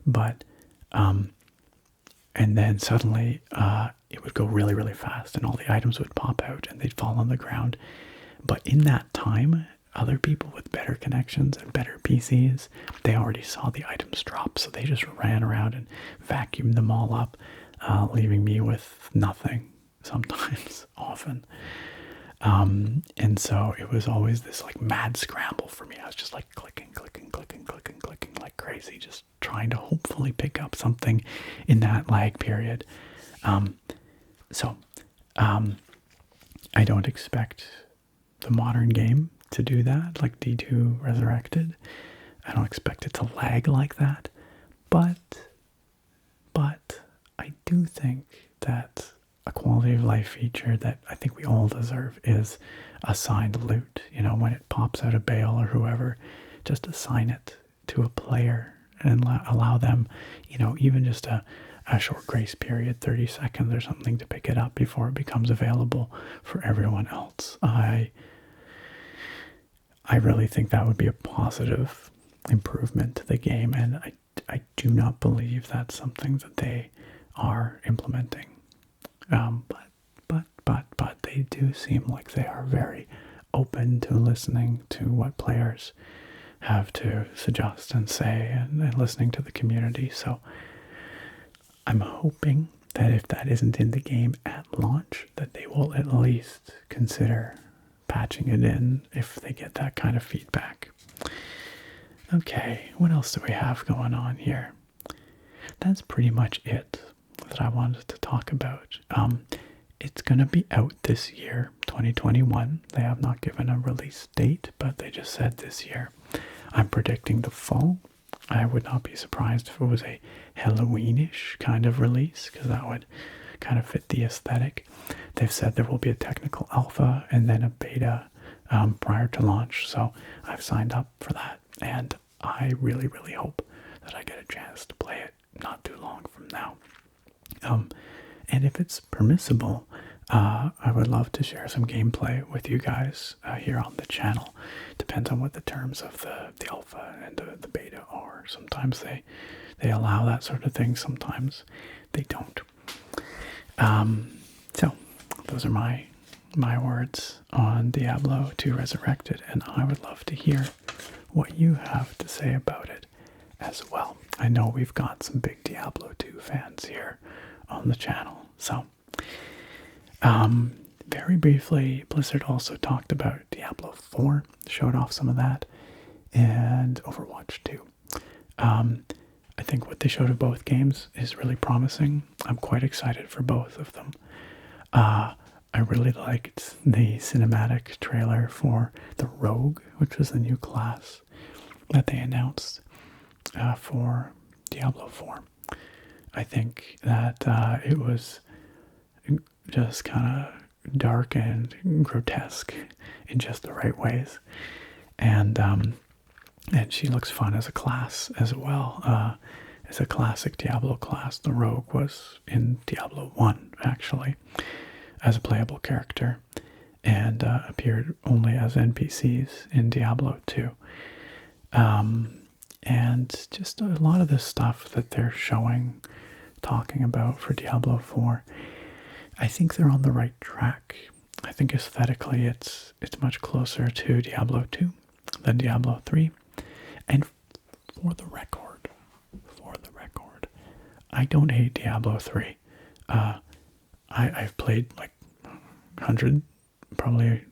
But, and then suddenly it would go really, really fast and all the items would pop out and they'd fall on the ground. But in that time, other people with better connections and better PCs, they already saw the items drop. So they just ran around and vacuumed them all up, leaving me with nothing sometimes, often. And so it was always this like mad scramble for me. I was just like clicking like crazy, just trying to hopefully pick up something in that lag period. So I don't expect the modern game to do that, like D2 Resurrected. I don't expect it to lag like that, but I do think that a quality of life feature that I think we all deserve is assigned loot. When it pops out of Bale or whoever, just assign it to a player and allow them, even just a short grace period, 30 seconds or something, to pick it up before it becomes available for everyone else. I really think that would be a positive improvement to the game, and I do not believe that's something that they are implementing. But they do seem like they are very open to listening to what players have to suggest and say, and listening to the community. So I'm hoping that if that isn't in the game at launch, that they will at least consider patching it in if they get that kind of feedback. Okay, what else do we have going on here? That's pretty much it that I wanted to talk about. It's going to be out this year, 2021. They have not given a release date, but they just said this year. I'm predicting the fall. I would not be surprised if it was a Halloweenish kind of release, because that would kind of fit the aesthetic. They've said there will be a technical alpha and then a beta prior to launch, so I've signed up for that, and I really, really hope that I get a chance to play it not too long from now. And if it's permissible, I would love to share some gameplay with you guys here on the channel. Depends on what the terms of the alpha and the beta are. Sometimes they allow that sort of thing, sometimes they don't. So those are my words on Diablo II Resurrected, and I would love to hear what you have to say about it as well. I know we've got some big Diablo 2 fans here on the channel. So, very briefly, Blizzard also talked about Diablo 4, showed off some of that, and Overwatch 2. I think what they showed of both games is really promising. I'm quite excited for both of them. I really liked the cinematic trailer for the Rogue, which was the new class that they announced for Diablo 4. I think that it was just kind of dark and grotesque in just the right ways. And she looks fun as a class as well. As a classic Diablo class. The Rogue was in Diablo 1, actually, as a playable character, and appeared only as NPCs in Diablo 2. And just a lot of the stuff that they're talking about for Diablo 4, I think they're on the right track. I think aesthetically it's much closer to Diablo 2 than Diablo 3. And for the record, I don't hate Diablo 3. I've played like probably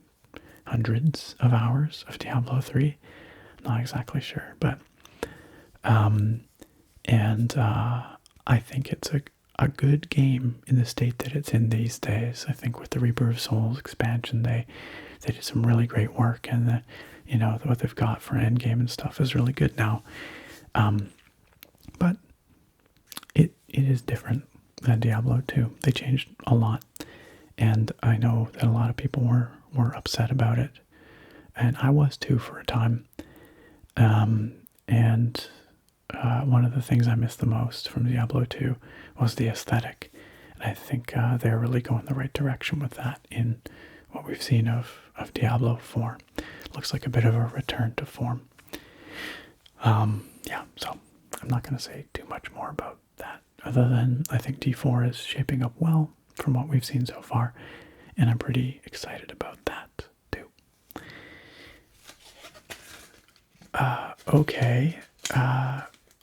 hundreds of hours of Diablo 3. Not exactly sure, but I think it's a good game in the state that it's in these days. I think with the Reaper of Souls expansion, they did some really great work, and what they've got for endgame and stuff is really good now. But it is different than Diablo 2. They changed a lot, and I know that a lot of people were upset about it, and I was too for a time. One of the things I missed the most from Diablo 2 was the aesthetic. And I think they're really going the right direction with that in what we've seen of Diablo 4. Looks like a bit of a return to form. Yeah, so I'm not going to say too much more about that, other than I think D4 is shaping up well from what we've seen so far, and I'm pretty excited about that too. Okay.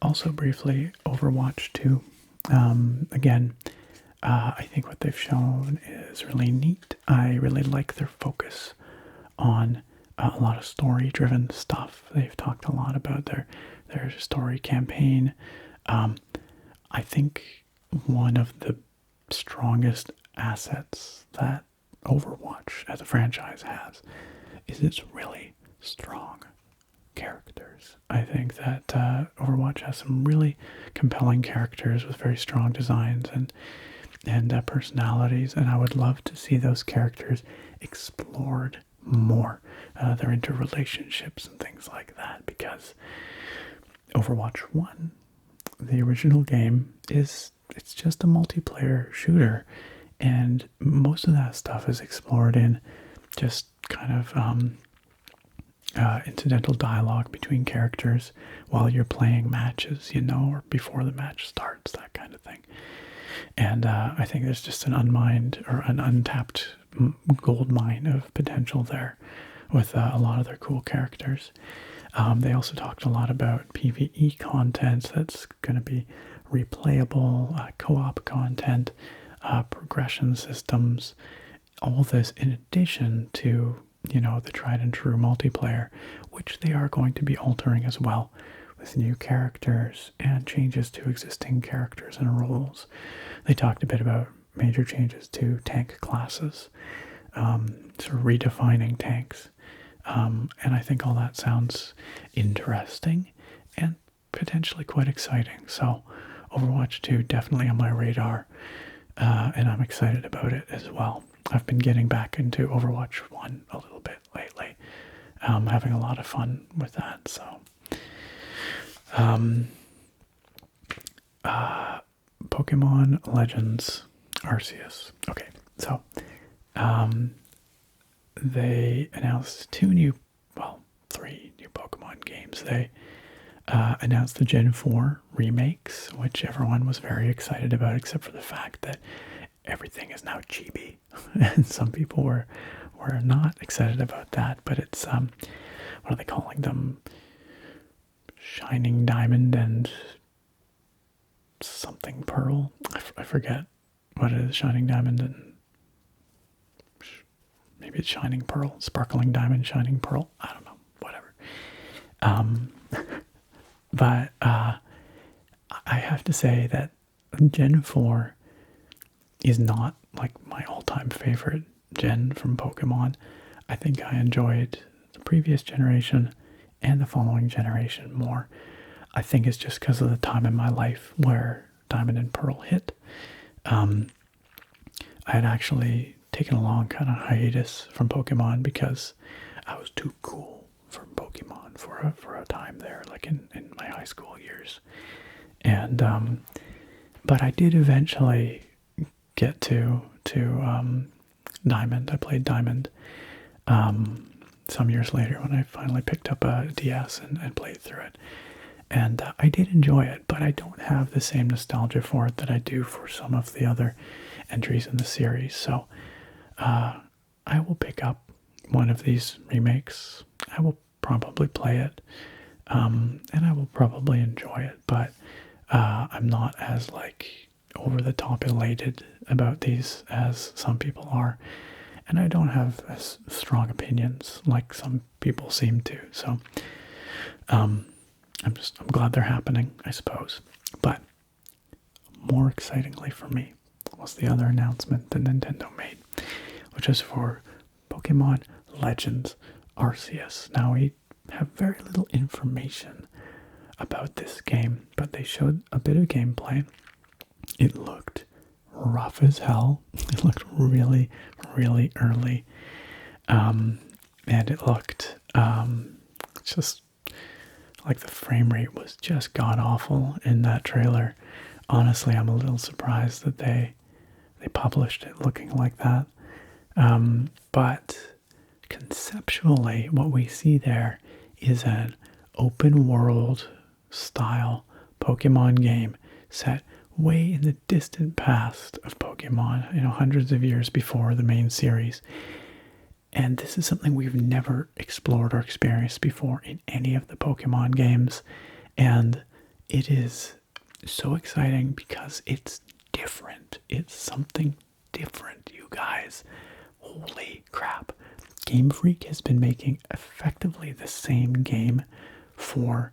Also briefly, Overwatch 2. Again, I think what they've shown is really neat. I really like their focus on a lot of story-driven stuff. They've talked a lot about their story campaign. I think one of the strongest assets that Overwatch as a franchise has is its really strong characters. I think that Overwatch has some really compelling characters with very strong designs and personalities, and I would love to see those characters explored more, their interrelationships and things like that, because Overwatch 1, the original game, it's just a multiplayer shooter, and most of that stuff is explored in just kind of incidental dialogue between characters while you're playing matches, or before the match starts, that kind of thing. And I think there's just an untapped gold mine of potential there with a lot of their cool characters. They also talked a lot about PvE content that's going to be replayable, co-op content, progression systems, all this in addition to the tried and true multiplayer, which they are going to be altering as well, with new characters and changes to existing characters and roles. They talked a bit about major changes to tank classes, sort of redefining tanks. And I think all that sounds interesting and potentially quite exciting. So Overwatch 2 definitely on my radar, and I'm excited about it as well. I've been getting back into Overwatch 1 a little bit lately. Having a lot of fun with that. So, Pokemon Legends Arceus. Okay, so they announced three new Pokemon games. They announced the Gen 4 remakes, which everyone was very excited about, except for the fact that everything is now chibi, and some people were not excited about that. But it's what are they calling them? Shining Diamond and something Pearl. I forget what it is. Shining Diamond and maybe it's Shining Pearl, Sparkling Diamond, Shining Pearl. I don't know. Whatever. But I have to say that Gen 4 is not like my all-time favorite gen from Pokemon. I think I enjoyed the previous generation and the following generation more. I think it's just because of the time in my life where Diamond and Pearl hit. I had actually taken a long kind of hiatus from Pokemon because I was too cool for Pokemon for a time there, like in my high school years. And but I did eventually get to Diamond. I played Diamond some years later when I finally picked up a DS and played through it. And I did enjoy it, but I don't have the same nostalgia for it that I do for some of the other entries in the series. So I I will pick up one of these remakes. I will probably play it, and I will probably enjoy it, but I'm not as like over the top elated about these as some people are, and I don't have as strong opinions like some people seem to. So I'm glad they're happening, I suppose. But more excitingly for me was the other announcement that Nintendo made, which is for Pokemon Legends Arceus. Now, we have very little information about this game, but they showed a bit of gameplay. It looked rough as hell. It looked really, really early. And it looked just like the frame rate was just god-awful in that trailer. Honestly, I'm a little surprised that they published it looking like that. But conceptually, what we see there is an open world style Pokemon game set way in the distant past of Pokemon, hundreds of years before the main series. And this is something we've never explored or experienced before in any of the Pokemon games. And it is so exciting because it's different. It's something different, you guys. Holy crap. Game Freak has been making effectively the same game for,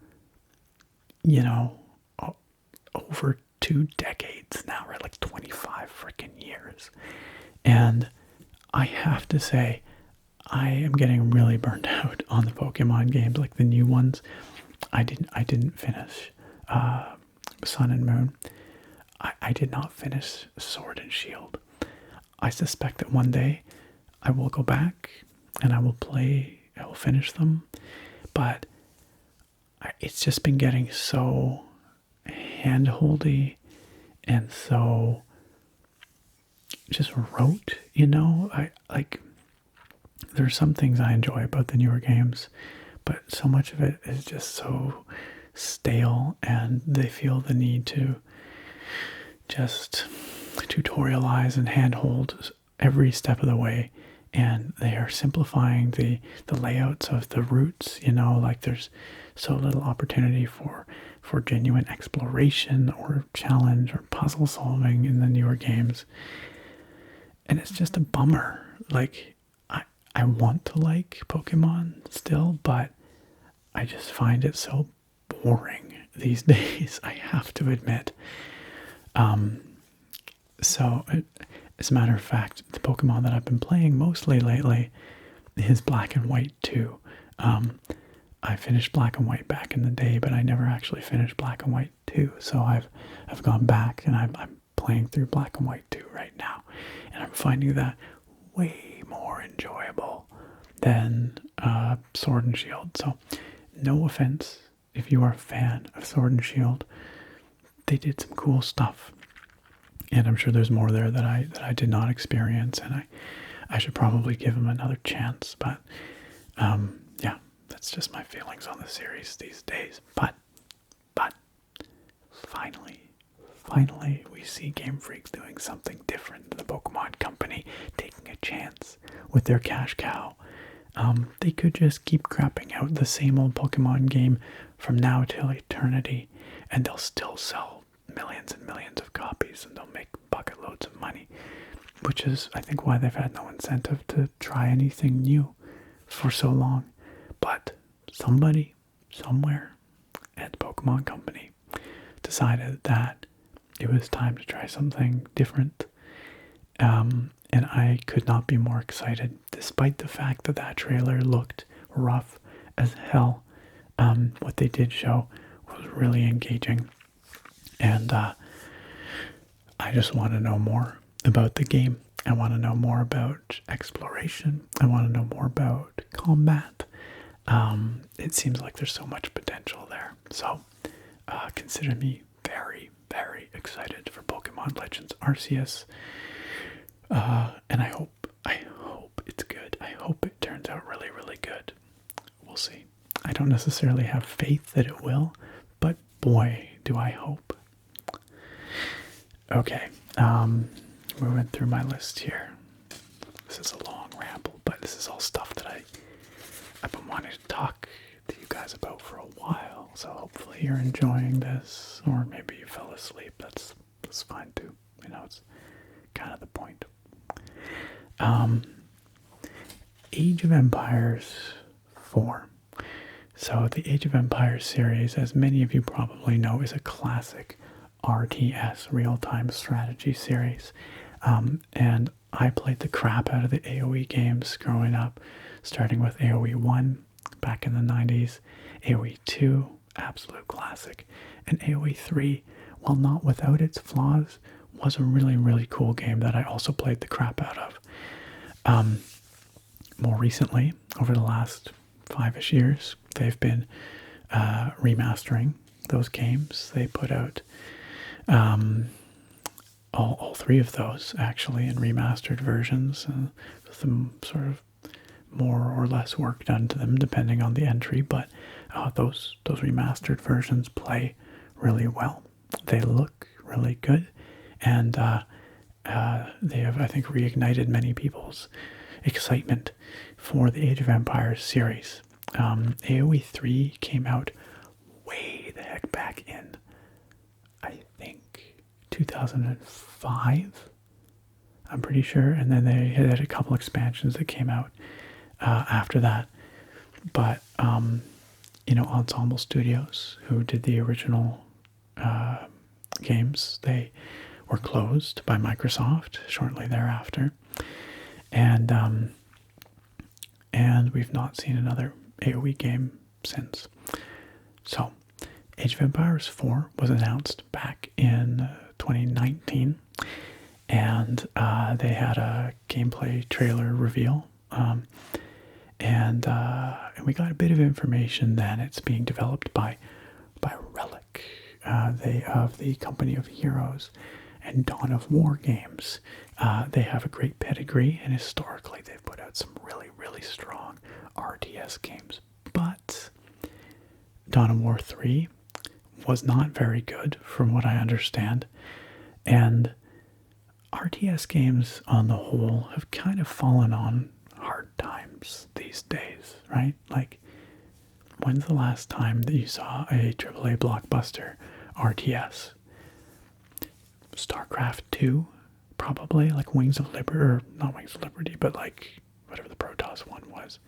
over 2 decades now, right? Like 25 freaking years. And I have to say, I am getting really burned out on the Pokemon games, like the new ones. I didn't finish Sun and Moon. I did not finish Sword and Shield. I suspect that one day I will go back and I will finish them. But it's just been getting so hand-holdy and so just rote, there's some things I enjoy about the newer games, but so much of it is just so stale, and they feel the need to just tutorialize and handhold every step of the way, and they are simplifying the layouts of the routes, like there's so little opportunity for genuine exploration or challenge or puzzle solving in the newer games. And it's just a bummer. Like, I want to like Pokemon still, but I just find it so boring these days, I have to admit. So, as a matter of fact, the Pokemon that I've been playing mostly lately is Black and White 2. I finished Black and White back in the day, but I never actually finished Black and White 2. So I've gone back and I'm playing through Black and White 2 right now, and I'm finding that way more enjoyable than Sword and Shield. So no offense if you are a fan of Sword and Shield. They did some cool stuff, and I'm sure there's more there that I did not experience, and I should probably give them another chance. But yeah, that's just my feelings on the series these days. But finally we see Game Freak doing something different. The Pokemon Company taking a chance with their cash cow. They could just keep crapping out the same old Pokemon game from now till eternity, and they'll still sell millions and millions of copies, and they'll make bucket loads of money, which is, I think, why they've had no incentive to try anything new for so long. But somebody, somewhere at the Pokemon Company decided that it was time to try something different. And I could not be more excited, despite the fact that that trailer looked rough as hell. What they did show was really engaging. And I just want to know more about the game. I want to know more about exploration. I want to know more about combat. It seems like there's so much potential there. So consider me very, very excited for Pokemon Legends Arceus. And I hope it's good. I hope it turns out really, really good. We'll see. I don't necessarily have faith that it will, but boy, do I hope. Okay, moving through my list here. This is a long ramble this is all stuff that I've been wanting to talk to you guys about for a while. So hopefully you're enjoying this, or maybe you fell asleep. That's fine too. You know, it's kind of the point. Age of Empires 4. So the Age of Empires series, as many of you probably know, is a classic RTS real-time strategy series. And I played the crap out of the AoE games growing up, starting with AoE 1 back in the 90s, AoE 2, absolute classic, and AoE 3, while not without its flaws, was a really, really cool game that I also played the crap out of. More recently, over the last 5-ish years, they've been remastering those games. They put out all 3 of those, actually, in remastered versions, with some sort of more or less work done to them, depending on the entry, but those remastered versions play really well. They look really good, and they have, I think, reignited many people's excitement for the Age of Empires series. AoE 3 came out way the heck back in, I think, 2005, I'm pretty sure, and then they had a couple expansions that came out after that. But, Ensemble Studios, who did the original games, they were closed by Microsoft shortly thereafter. And we've not seen another AoE game since. So, Age of Empires 4 was announced back in 2019, and they had a gameplay trailer reveal, and we got a bit of information that it's being developed by Relic. They have the Company of Heroes and Dawn of War games. They have a great pedigree, and historically they've put out some really, really strong RTS games. But Dawn of War 3 was not very good, from what I understand. And RTS games on the whole have kind of fallen on hard times these days, right? Like, when's the last time that you saw a AAA blockbuster RTS? StarCraft 2, probably, like Wings of Liberty, or not Wings of Liberty, but like whatever the Protoss one was.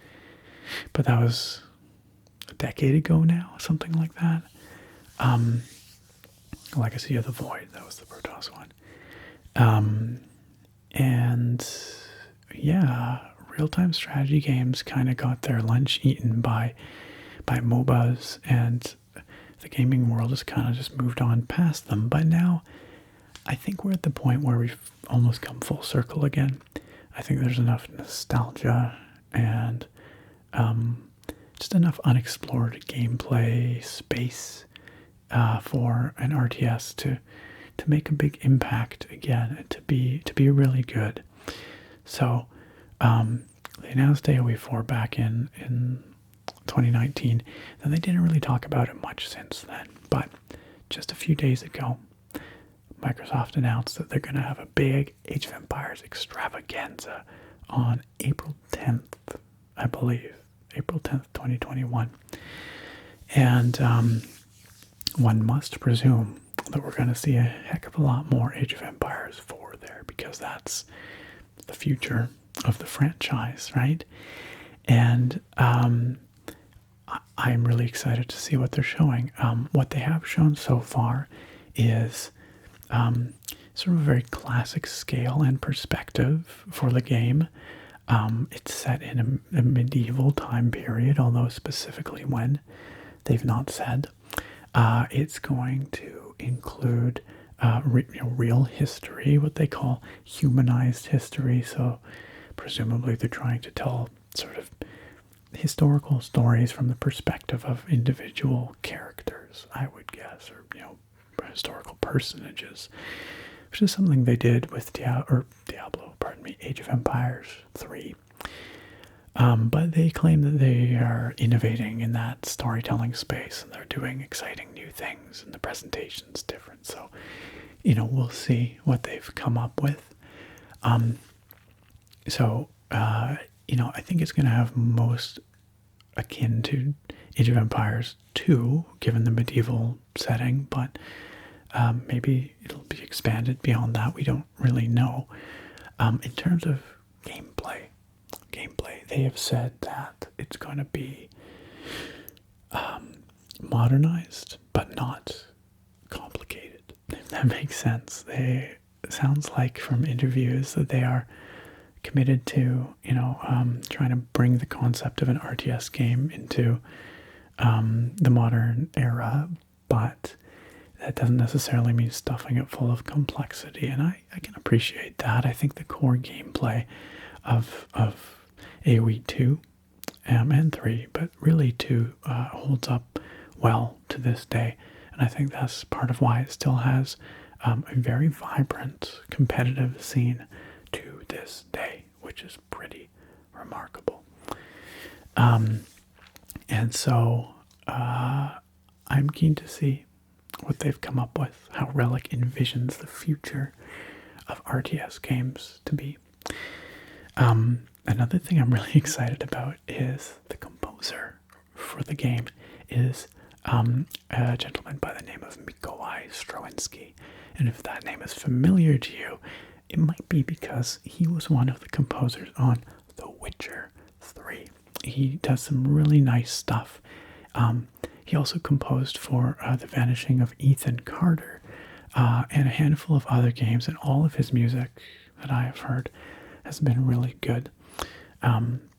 But that was a decade ago now, something like that. Legacy of the Void, that was the Protoss one. And yeah, real-time strategy games kind of got their lunch eaten by MOBAs, and the gaming world has kind of just moved on past them. But now I think we're at the point where we've almost come full circle again. I think there's enough nostalgia and just enough unexplored gameplay space for an RTS to make a big impact again, and to be really good. So they announced AoE 4 back in 2019, and they didn't really talk about it much since then. But just a few days ago, Microsoft announced that they're going to have a big Age of Empires extravaganza on April 10th, I believe. April 10th, 2021. And one must presume that we're going to see a heck of a lot more Age of Empires 4 there, because that's the future of the franchise, right? And I'm really excited to see what they're showing. What they have shown so far is sort of a very classic scale and perspective for the game. It's set in a medieval time period, although specifically when, they've not said. It's going to include real history, what they call humanized history. So presumably they're trying to tell sort of historical stories from the perspective of individual characters, I would guess, or historical personages, which is something they did with Age of Empires 3. But they claim that they are innovating in that storytelling space, and they're doing exciting new things, and the presentation's different. So, we'll see what they've come up with. I think it's going to have most akin to Age of Empires 2, given the medieval setting, but maybe it'll be expanded beyond that. We don't really know. In terms of gameplay, they have said that it's going to be modernized, but not complicated, if that makes sense. It sounds like from interviews that they are committed to, trying to bring the concept of an RTS game into the modern era, but that doesn't necessarily mean stuffing it full of complexity, and I can appreciate that. I think the core gameplay of AoE 2 and 3, but really 2 holds up well to this day, and I think that's part of why it still has a very vibrant competitive scene to this day, which is pretty remarkable. And so I'm keen to see what they've come up with, how Relic envisions the future of RTS games to be. Another thing I'm really excited about is the composer for the game is a gentleman by the name of Mikołaj Strawinski. And if that name is familiar to you, it might be because he was one of the composers on The Witcher 3. He does some really nice stuff. He also composed for The Vanishing of Ethan Carter and a handful of other games, and all of his music that I have heard has been really good. I'm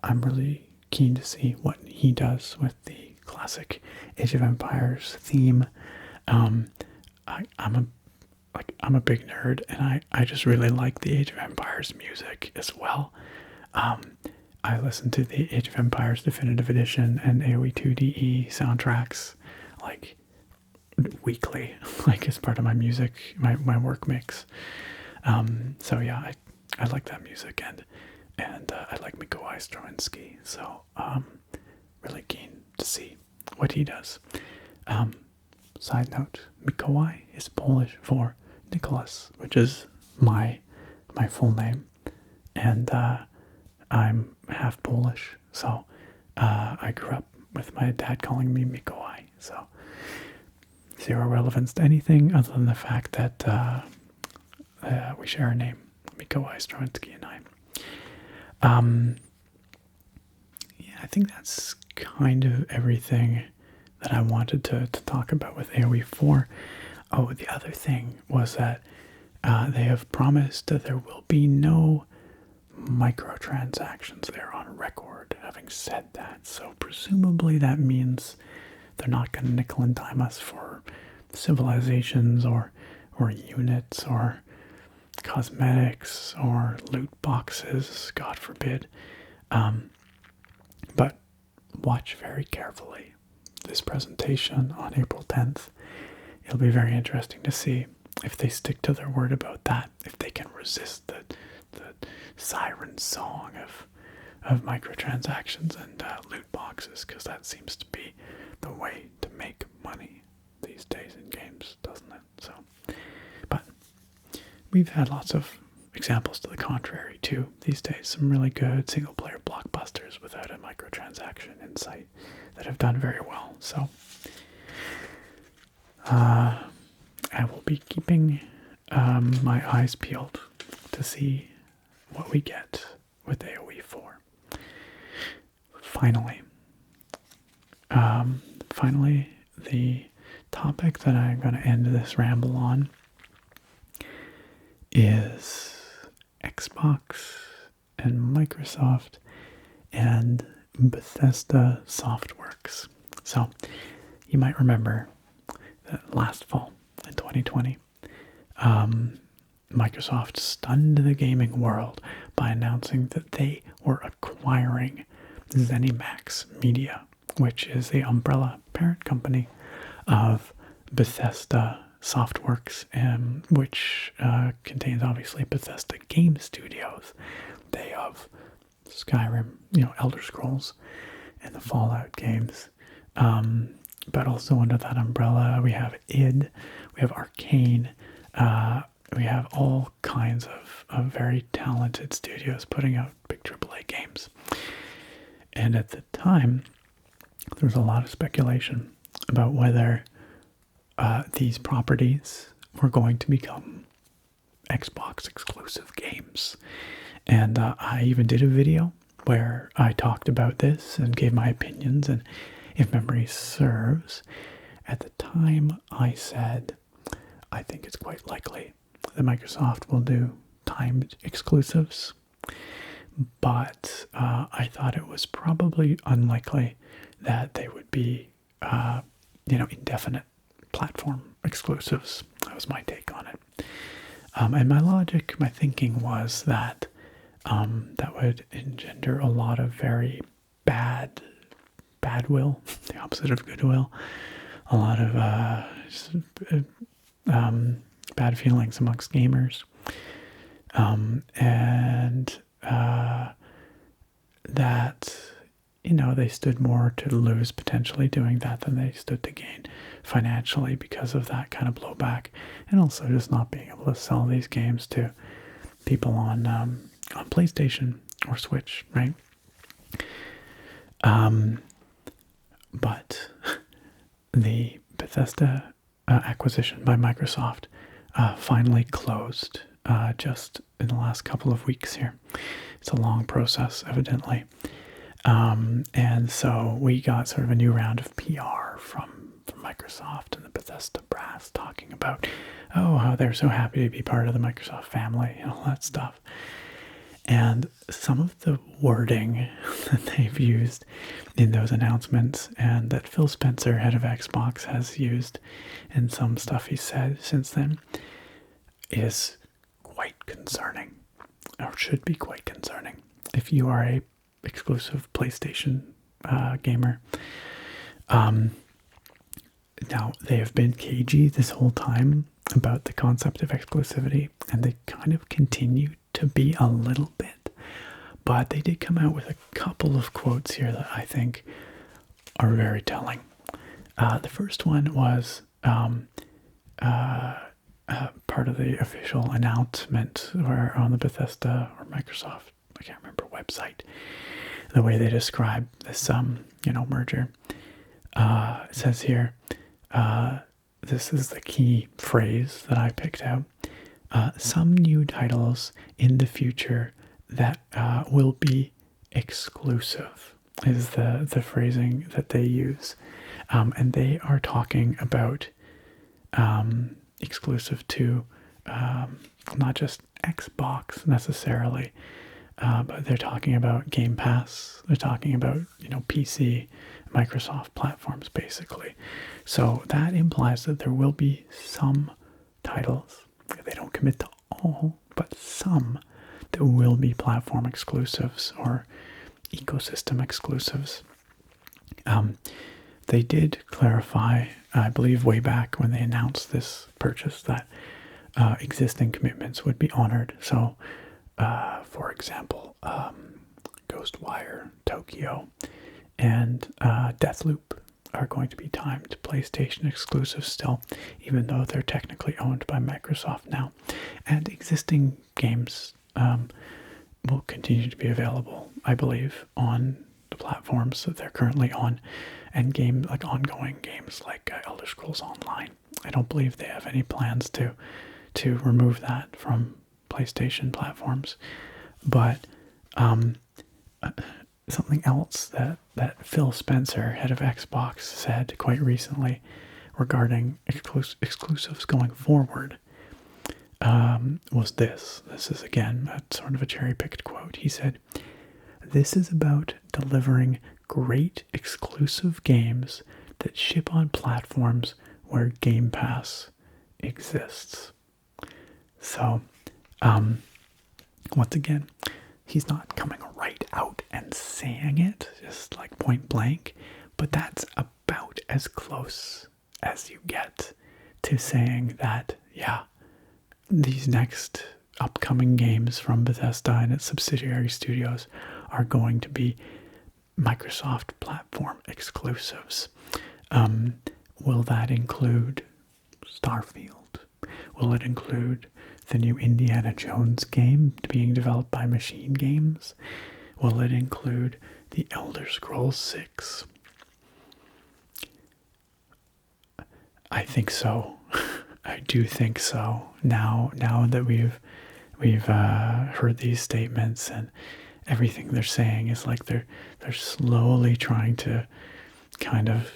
really keen to see what he does with the classic Age of Empires theme. I'm a big nerd, and I just really like the Age of Empires music as well. I listen to the Age of Empires Definitive Edition and AoE 2DE soundtracks like weekly, like as part of my music, my work mix. So yeah, I like that music, and I like Mikołaj Strawinski, so really keen to see what he does. Side note, Mikołaj is Polish for Nicholas, which is my full name, and I'm half Polish, so I grew up with my dad calling me Mikołaj, so zero relevance to anything other than the fact that we share a name, Mikołaj Strawinski and I. Yeah, I think that's kind of everything that I wanted to talk about with AoE 4. Oh, the other thing was that they have promised that there will be no microtransactions. They're on record having said that. So presumably that means they're not going to nickel and dime us for civilizations or units or cosmetics or loot boxes, God forbid. But watch very carefully this presentation on April 10th. It'll be very interesting to see if they stick to their word about that, if they can resist the siren song of microtransactions and loot boxes, because that seems to be the way to make money these days in games, doesn't it? So, but we've had lots of examples to the contrary too these days. Some really good single-player blockbusters without a microtransaction in sight that have done very well. So I will be keeping my eyes peeled to see what we get with AoE 4. Finally, the topic that I'm going to end this ramble on is Xbox and Microsoft and Bethesda Softworks. So you might remember that last fall in 2020, Microsoft stunned the gaming world by announcing that they were acquiring ZeniMax Media, which is the umbrella parent company of Bethesda Softworks, which contains obviously Bethesda Game Studios. They have Skyrim, Elder Scrolls, and the Fallout games. But also under that umbrella, we have id, we have Arcane, we have all kinds of very talented studios putting out big AAA games. And at the time, there was a lot of speculation about whether these properties were going to become Xbox exclusive games. And I even did a video where I talked about this and gave my opinions. And if memory serves, at the time I said, I think it's quite likely that Microsoft will do timed exclusives. But I thought it was probably unlikely that they would be, indefinite platform exclusives. That was my take on it. And my logic, my thinking was that that would engender a lot of very bad will, the opposite of goodwill, a lot of bad feelings amongst gamers, and that, they stood more to lose potentially doing that than they stood to gain financially because of that kind of blowback, and also just not being able to sell these games to people on PlayStation or Switch, right? But the Bethesda acquisition by Microsoft finally closed just in the last couple of weeks here. It's a long process, evidently. And so we got sort of a new round of PR from Microsoft and the Bethesda brass talking about, how they're so happy to be part of the Microsoft family and all that stuff. And some of the wording that they've used in those announcements, and that Phil Spencer, head of Xbox, has used in some stuff he said since then, is quite concerning, or should be quite concerning if you are a exclusive PlayStation gamer. Now, they have been cagey this whole time about the concept of exclusivity, and they kind of continue to be a little bit, but they did come out with a couple of quotes here that I think are very telling. The first one was part of the official announcement or on the Bethesda or Microsoft, I can't remember, website, the way they describe this merger. It says here, this is the key phrase that I picked out, some new titles in the future that will be exclusive is the phrasing that they use. And they are talking about exclusive to not just Xbox necessarily, but they're talking about Game Pass. They're talking about, PC, Microsoft platforms, basically. So that implies that there will be some titles, they don't commit to all, but some that will be platform exclusives or ecosystem exclusives. They did clarify, I believe way back when they announced this purchase, that existing commitments would be honored. So, for example, Ghostwire Tokyo and Deathloop are going to be timed PlayStation exclusive still, even though they're technically owned by Microsoft now. And existing games will continue to be available, I believe, on the platforms that they're currently on, and ongoing games like Elder Scrolls Online. I don't believe they have any plans to remove that from PlayStation platforms. But something else that Phil Spencer, head of Xbox, said quite recently regarding exclusives going forward was this. This is, again, a sort of a cherry-picked quote. He said, "This is about delivering great exclusive games that ship on platforms where Game Pass exists." So, once again, he's not coming right out and saying it, just like point blank, but that's about as close as you get to saying that, yeah, these next upcoming games from Bethesda and its subsidiary studios are going to be Microsoft platform exclusives. Will that include Starfield? Will it include the new Indiana Jones game being developed by Machine Games? Will it include The Elder Scrolls 6? I think so. I do think so. Now that we've heard these statements, and everything they're saying is like they're slowly trying to kind of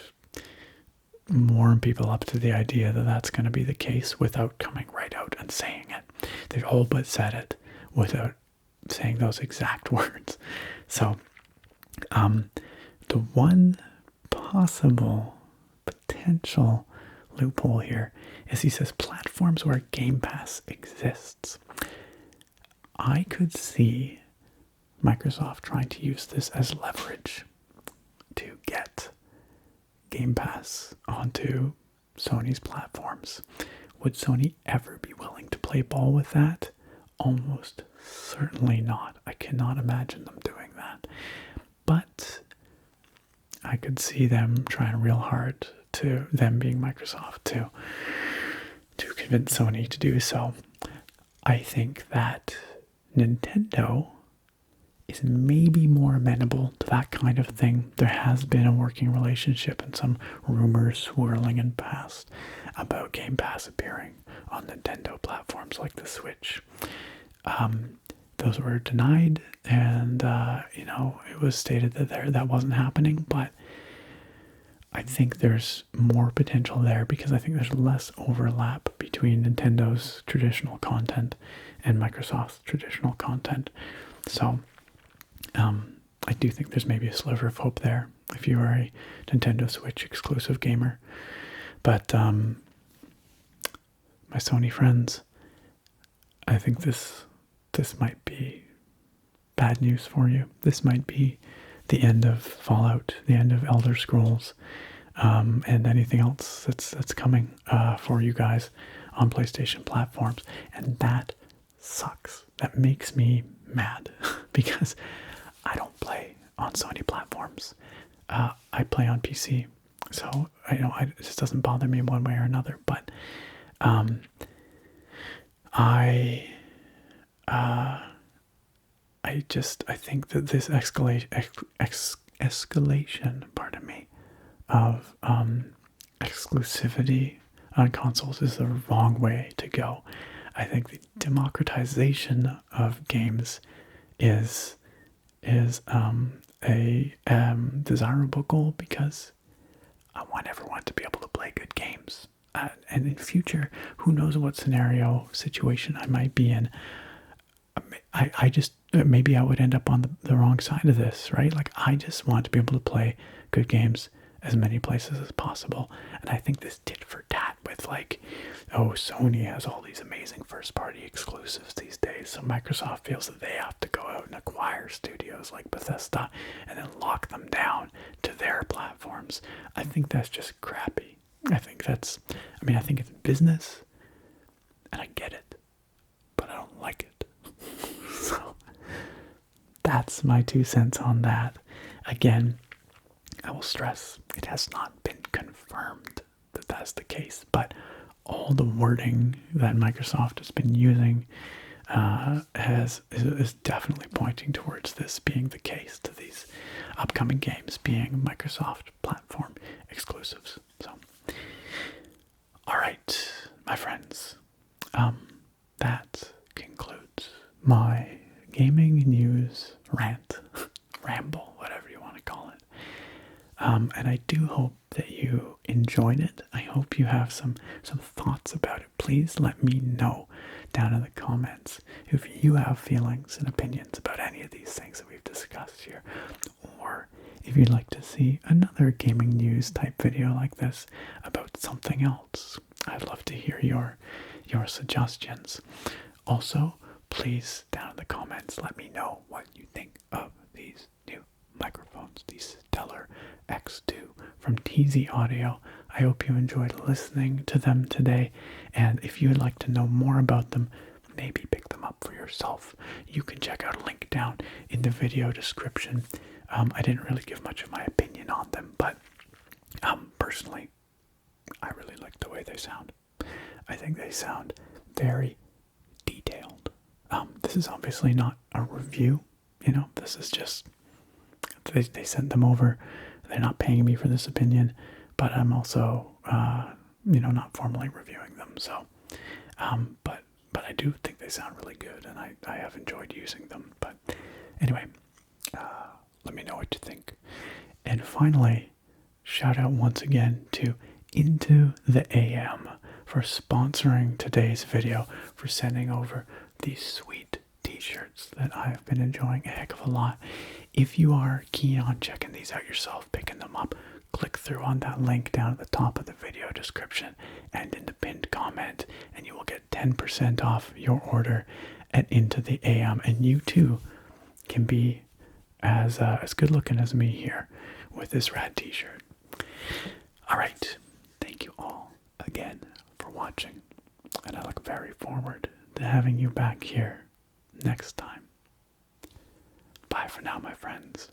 warm people up to the idea that that's going to be the case without coming right out and saying it. They've all but said it without saying those exact words. So the one possible potential loophole here is he says platforms where Game Pass exists. I could see Microsoft trying to use this as leverage to get Game Pass onto Sony's platforms. Would Sony ever be willing to play ball with that? Almost certainly not. I cannot imagine them doing that. But I could see them trying real hard, to them being Microsoft, to convince Sony to do so. I think that Nintendo is maybe more amenable to that kind of thing. There has been a working relationship and some rumors swirling in past about Game Pass appearing on Nintendo platforms like the Switch. Those were denied, and it was stated that that wasn't happening, but I think there's more potential there because I think there's less overlap between Nintendo's traditional content and Microsoft's traditional content. So I do think there's maybe a sliver of hope there if you are a Nintendo Switch exclusive gamer. But my Sony friends, I think this might be bad news for you. This might be the end of Fallout, the end of Elder Scrolls, and anything else that's coming for you guys on PlayStation platforms. And that sucks. That makes me mad because I don't play on Sony platforms. I play on PC, so it just doesn't bother me one way or another. But I think that this escalation, pardon me, of exclusivity on consoles is the wrong way to go. I think the democratization of games is a desirable goal because I want everyone to be able to play good games. And in future, who knows what situation I might be in. I just, maybe I would end up on the wrong side of this, right? Like, I just want to be able to play good games as many places as possible. And I think this tit for tat with Sony has all these amazing first party exclusives these days. So Microsoft feels that they have to go out and acquire studios like Bethesda and then lock them down to their platforms. I think that's just crappy. I think it's business and I get it, but I don't like it. So that's my 2 cents on that. Again, I will stress it has not been confirmed that that's the case, but all the wording that Microsoft has been using is definitely pointing towards this being the case, to these upcoming games being Microsoft platform exclusives. So, all right, my friends, that concludes my gaming news rant, ramble, whatever you want to call it. And I do hope that you enjoyed it. I hope you have some thoughts about it. Please let me know down in the comments if you have feelings and opinions about any of these things that we've discussed here, or if you'd like to see another gaming news type video like this about something else. I'd love to hear your suggestions. Also, please down in the comments let me know what you think of these new microphones, these Stellar X2 from TZ Audio. I hope you enjoyed listening to them today, and if you would like to know more about them, maybe pick them up for yourself, you can check out a link down in the video description. I didn't really give much of my opinion on them, but personally, I really like the way they sound. I think they sound very this is obviously not a review, you know, this is just, they sent them over. They're not paying me for this opinion, but I'm also, you know, not formally reviewing them. So, but I do think they sound really good, and I have enjoyed using them. But anyway, let me know what you think. And finally, shout out once again to Into the AM for sponsoring today's video, for sending over these sweet t-shirts that I've been enjoying a heck of a lot. If you are keen on checking these out yourself, picking them up, click through on that link down at the top of the video description and in the pinned comment, and you will get 10% off your order at Into the AM, and you too can be as good looking as me here with this rad t-shirt. All right, thank you all again for watching, and I look very forward to having you back here next time. Bye for now, my friends.